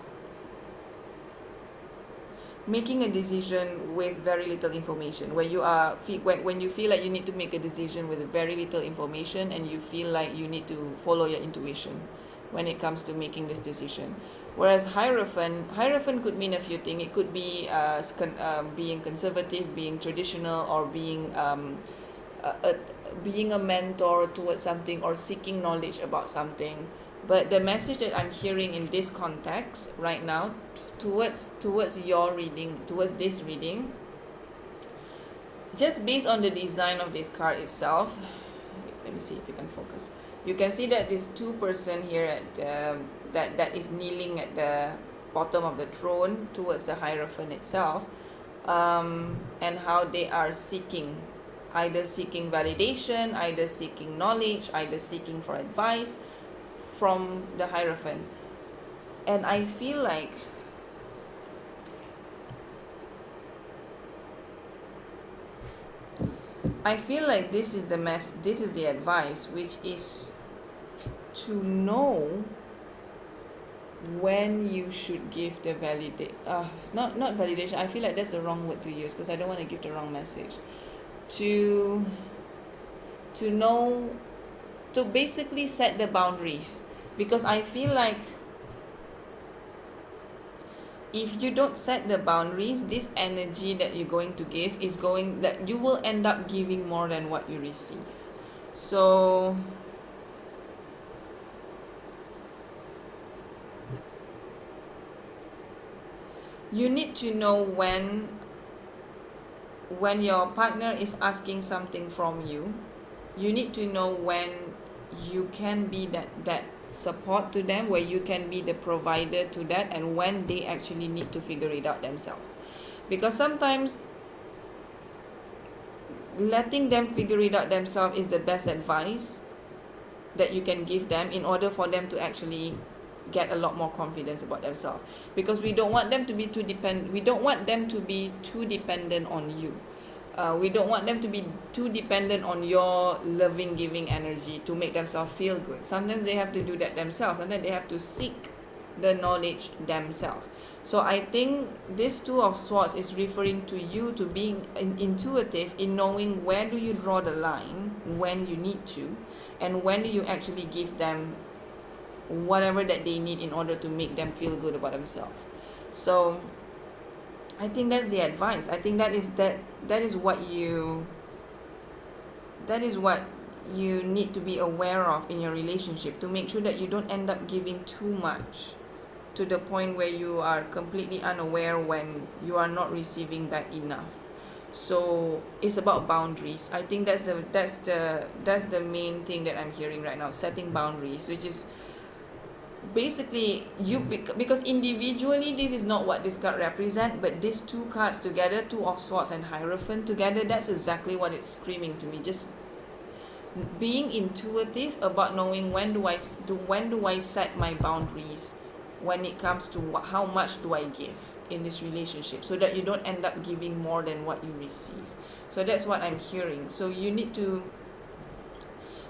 making a decision with very little information, where you are when you feel like you need to make a decision with very little information, and you feel like you need to follow your intuition when it comes to making this decision. Whereas Hierophant could mean a few things. It could be being conservative, being traditional, or being being a mentor towards something, or seeking knowledge about something. But the message that I'm hearing in this context right now, towards your reading, towards this reading, just based on the design of this card itself, let me see if you can focus. You can see that this two-person here at that is kneeling at the bottom of the throne towards the Hierophant itself, and how they are either seeking validation, either seeking knowledge, either seeking for advice from the Hierophant. And I feel like this is the advice, which is to know when you should give the not validation. I feel like that's the wrong word to use, because I don't want to give the wrong message. To know, to basically set the boundaries, because I feel like if you don't set the boundaries, this energy that you're going to give is going that you will end up giving more than what you receive. So you need to know when your partner is asking something from you. You need to know when you can be that support to them, where you can be the provider to that, and when they actually need to figure it out themselves. Because sometimes letting them figure it out themselves is the best advice that you can give them, in order for them to actually get a lot more confidence about themselves. Because we don't want them to be too dependent on you. We don't want them to be too dependent on your loving, giving energy to make themselves feel good. Sometimes they have to do that themselves. Sometimes they have to seek the knowledge themselves. So I think this Two of Swords is referring to you to being intuitive in knowing where do you draw the line, when you need to, and when do you actually give them whatever that they need in order to make them feel good about themselves. So I think that's the advice. I think that is what you need to be aware of in your relationship, to make sure that you don't end up giving too much to the point where you are completely unaware when you are not receiving back enough. So it's about boundaries. I think that's the main thing that I'm hearing right now, setting boundaries, which is basically you, because individually this is not what this card represents, but these two cards together, Two of Swords and Hierophant together, that's exactly what it's screaming to me. Just being intuitive about knowing when do I set my boundaries when it comes to how much do I give in this relationship, so that you don't end up giving more than what you receive. So that's what I'm hearing. So you need to,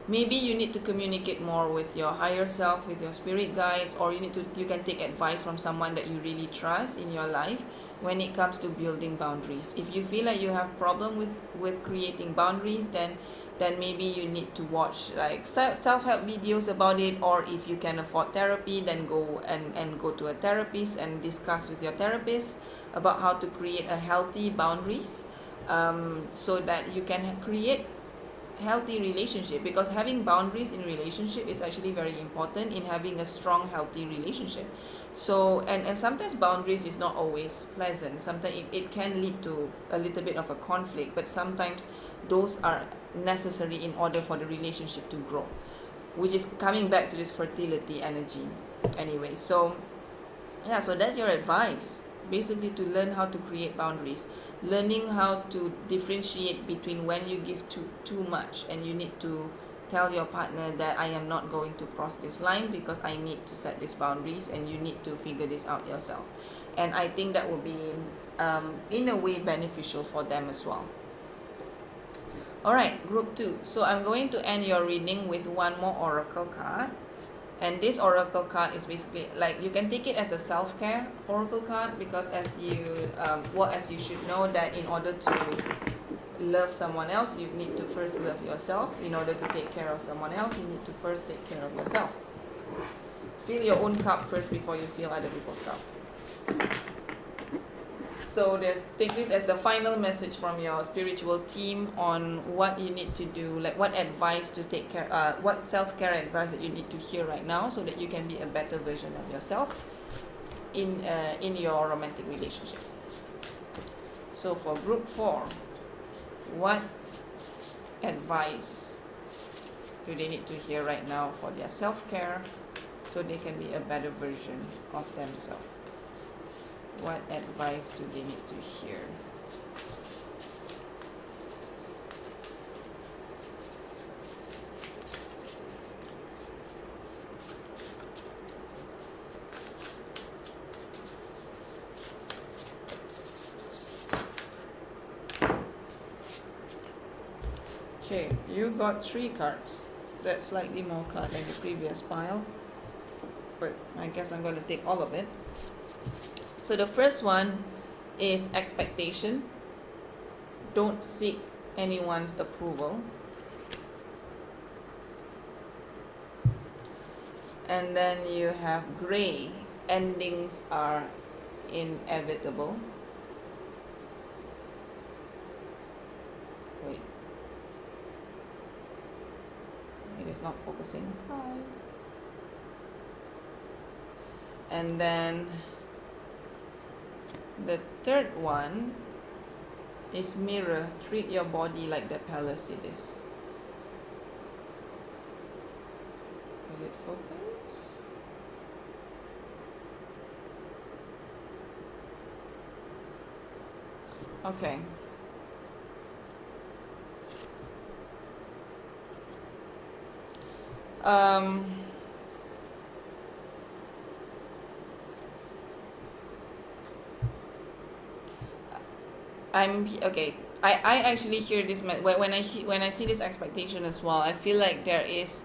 maybe you need to communicate more with your higher self, with your spirit guides, or you can take advice from someone that you really trust in your life when it comes to building boundaries. If you feel like you have problem with creating boundaries, then maybe you need to watch like self-help videos about it, or if you can afford therapy, then go to a therapist and discuss with your therapist about how to create a healthy boundaries, so that you can create healthy relationship, because having boundaries in relationship is actually very important in having a strong healthy relationship. So and sometimes boundaries is not always pleasant. Sometimes it can lead to a little bit of a conflict, but sometimes those are necessary in order for the relationship to grow, which is coming back to this fertility energy anyway. So yeah, so that's your advice, basically, to learn how to create boundaries, learning how to differentiate between when you give too much and you need to tell your partner that I am not going to cross this line because I need to set these boundaries, and you need to figure this out yourself. And I think that will be in a way beneficial for them as well. Alright, group 2. So I'm going to end your reading with one more oracle card. And this oracle card is basically like, you can take it as a self-care oracle card, because as you should know that in order to love someone else, you need to first love yourself. In order to take care of someone else, you need to first take care of yourself. Fill your own cup first before you fill other people's cup. So take this as the final message from your spiritual team on what you need to do, like what advice to take care, what self-care advice that you need to hear right now, so that you can be a better version of yourself in your romantic relationship. So for group 4, what advice do they need to hear right now for their self-care, so they can be a better version of themselves? What advice do they need to hear? Okay, you got 3 cards. That's slightly more cards than the previous pile, but I guess I'm going to take all of it. So the first one is expectation. Don't seek anyone's approval. And then you have gray. Endings are inevitable. Wait. It is not focusing. Hi. And then the third one is mirror. Treat your body like the palace it is. Will it focus? Okay. I'm okay. I actually hear this when I see this expectation as well. I feel like there is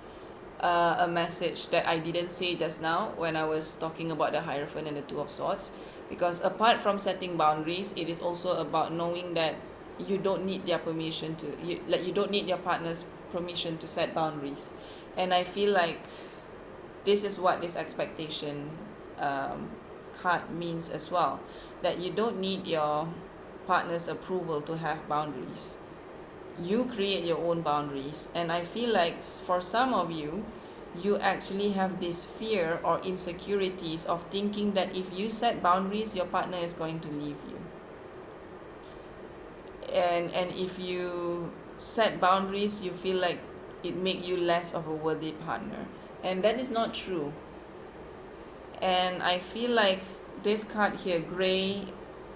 a message that I didn't say just now when I was talking about the Hierophant and the Two of Swords, because apart from setting boundaries, it is also about knowing that you don't need their permission to you don't need your partner's permission to set boundaries. And I feel like this is what this expectation card means as well, that you don't need your partner's approval to have boundaries. You create your own boundaries. And I feel like for some of you, you actually have this fear or insecurities of thinking that if you set boundaries, your partner is going to leave you. And if you set boundaries, you feel like it make you less of a worthy partner. And that is not true. And I feel like this card here, gray,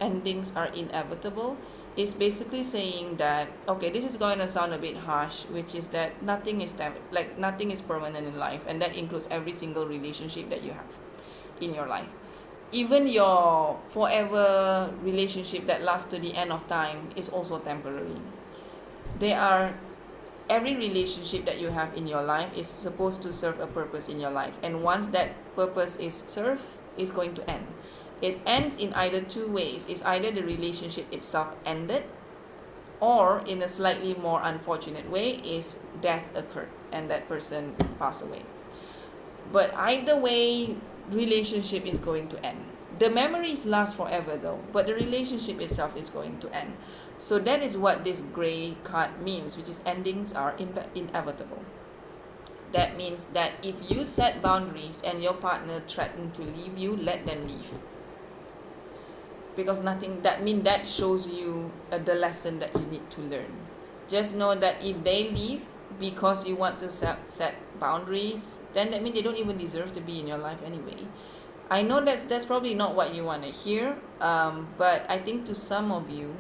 endings are inevitable. is basically saying that, okay, this is going to sound a bit harsh, which is that nothing is permanent in life, and that includes every single relationship that you have in your life. Even your forever relationship that lasts to the end of time is also temporary. They are Every relationship that you have in your life is supposed to serve a purpose in your life, and once that purpose is served, it's going to end. It ends in either two ways. It's either the relationship itself ended, or in a slightly more unfortunate way is death occurred and that person passed away. But either way, relationship is going to end. The memories last forever though, but the relationship itself is going to end. So that is what this gray card means, which is endings are inevitable. That means that if you set boundaries and your partner threatens to leave you, let them leave. Because that shows you the lesson that you need to learn. Just know that if they leave because you want to set boundaries, then that means they don't even deserve to be in your life anyway. I know that's probably not what you want to hear, but I think to some of you,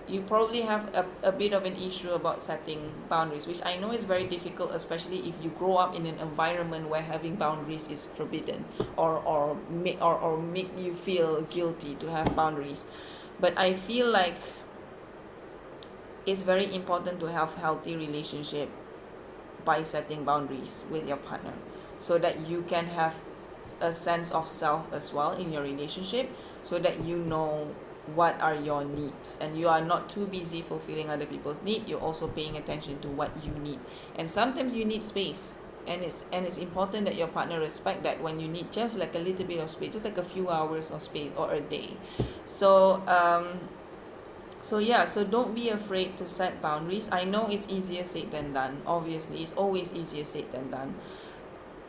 you probably have a bit of an issue about setting boundaries, which I know is very difficult, especially if you grow up in an environment where having boundaries is forbidden, or make you feel guilty to have boundaries. But I feel like it's very important to have healthy relationship by setting boundaries with your partner, so that you can have a sense of self as well in your relationship, so that you know what are your needs and you are not too busy fulfilling other people's need. You're also paying attention to what you need, and sometimes you need space, and it's important that your partner respect that when you need just like a little bit of space, just like a few hours of space or a day. So don't be afraid to set boundaries. I know it's easier said than done. Obviously, it's always easier said than done.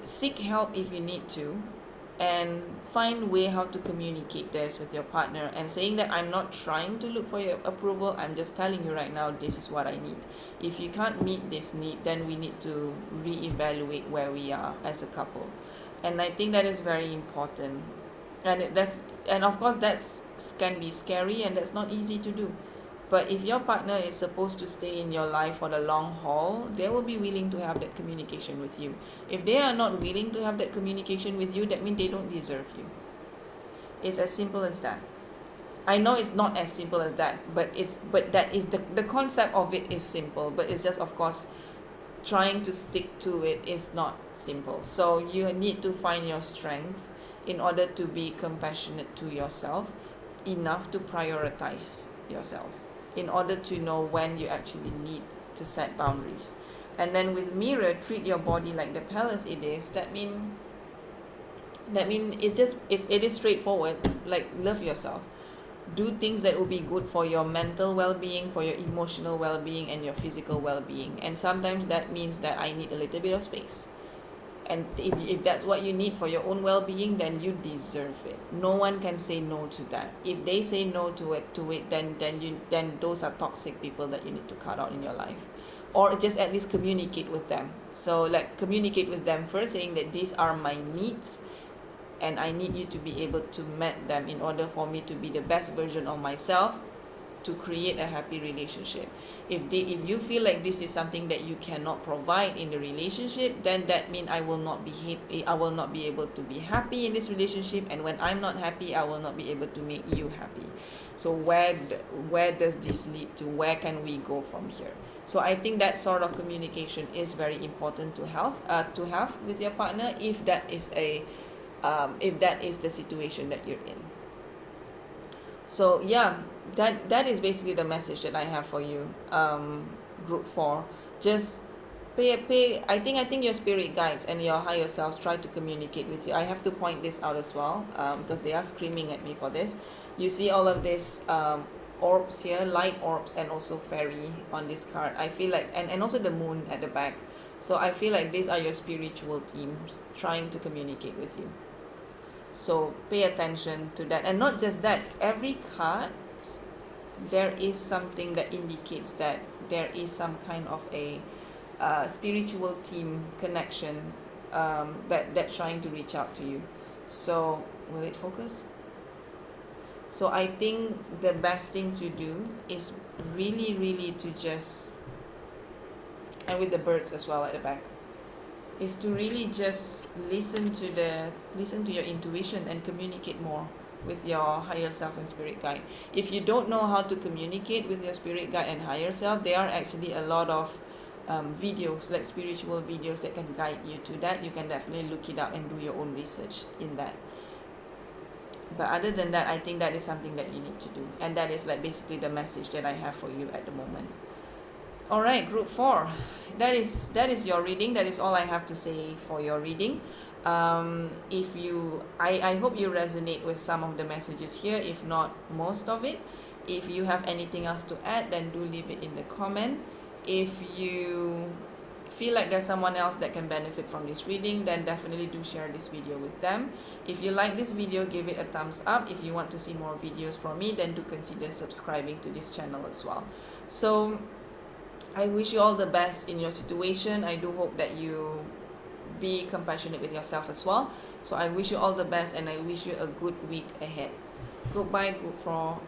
Seek help if you need to, and find way how to communicate this with your partner, and saying that I'm not trying to look for your approval, I'm just telling you right now this is what I need. If you can't meet this need, then we need to reevaluate where we are as a couple. And I think that is very important. And of course that's can be scary, and that's not easy to do. But if your partner is supposed to stay in your life for the long haul, they will be willing to have that communication with you. If they are not willing to have that communication with you, that means they don't deserve you. It's as simple as that. I know it's not as simple as that, but that is the concept of it is simple, but it's just, of course, trying to stick to it is not simple. So you need to find your strength in order to be compassionate to yourself enough to prioritize yourself, in order to know when you actually need to set boundaries. And then with mirror, treat your body like the palace it is. That mean it is straightforward. Like, love yourself, do things that will be good for your mental well-being, for your emotional well-being, and your physical well-being. And sometimes that means that I need a little bit of space, and if that's what you need for your own well-being, then you deserve it. No one can say no to that. If they say no to it, then those are toxic people that you need to cut out in your life, or just at least communicate with them. So like, communicate with them first, saying that these are my needs, and I need you to be able to meet them in order for me to be the best version of myself, to create a happy relationship. If you feel like this is something that you cannot provide in the relationship, then that means I will not be able to be happy in this relationship, and when I'm not happy, I will not be able to make you happy. So where does this lead to? Where can we go from here? So I think that sort of communication is very important to have with your partner, if that is the situation that you're in. So yeah, that is basically the message that I have for you, group 4. Just pay I think your spirit guides and your higher self try to communicate with you. I have to point this out as well, because they are screaming at me for this. You see all of this orbs here, light orbs, and also fairy on this card. I feel like, and also the moon at the back. So I feel like these are your spiritual teams trying to communicate with you. So pay attention to that. And not just that, every card, there is something that indicates that there is some kind of a spiritual team connection, that's trying to reach out to you. So will it focus? So I think the best thing to do is really to just, and with the birds as well at the back, is to really just listen to your intuition and communicate more with your higher self and spirit guide. If you don't know how to communicate with your spirit guide and higher self, there are actually a lot of videos, like spiritual videos, that can guide you to that. You can definitely look it up and do your own research in that. But other than that, I think that is something that you need to do, and that is like basically the message that I have for you at the moment. All right, group 4, that is your reading. That is all I have to say for your reading. If you I hope you resonate with some of the messages here, if not most of it. If you have anything else to add, then do leave it in the comment. If you feel like there's someone else that can benefit from this reading, then definitely do share this video with them. If you like this video, give it a thumbs up. If you want to see more videos from me, then do consider subscribing to this channel as well. So I wish you all the best in your situation. I do hope that you be compassionate with yourself as well. So I wish you all the best, and I wish you a good week ahead. Goodbye, group 4.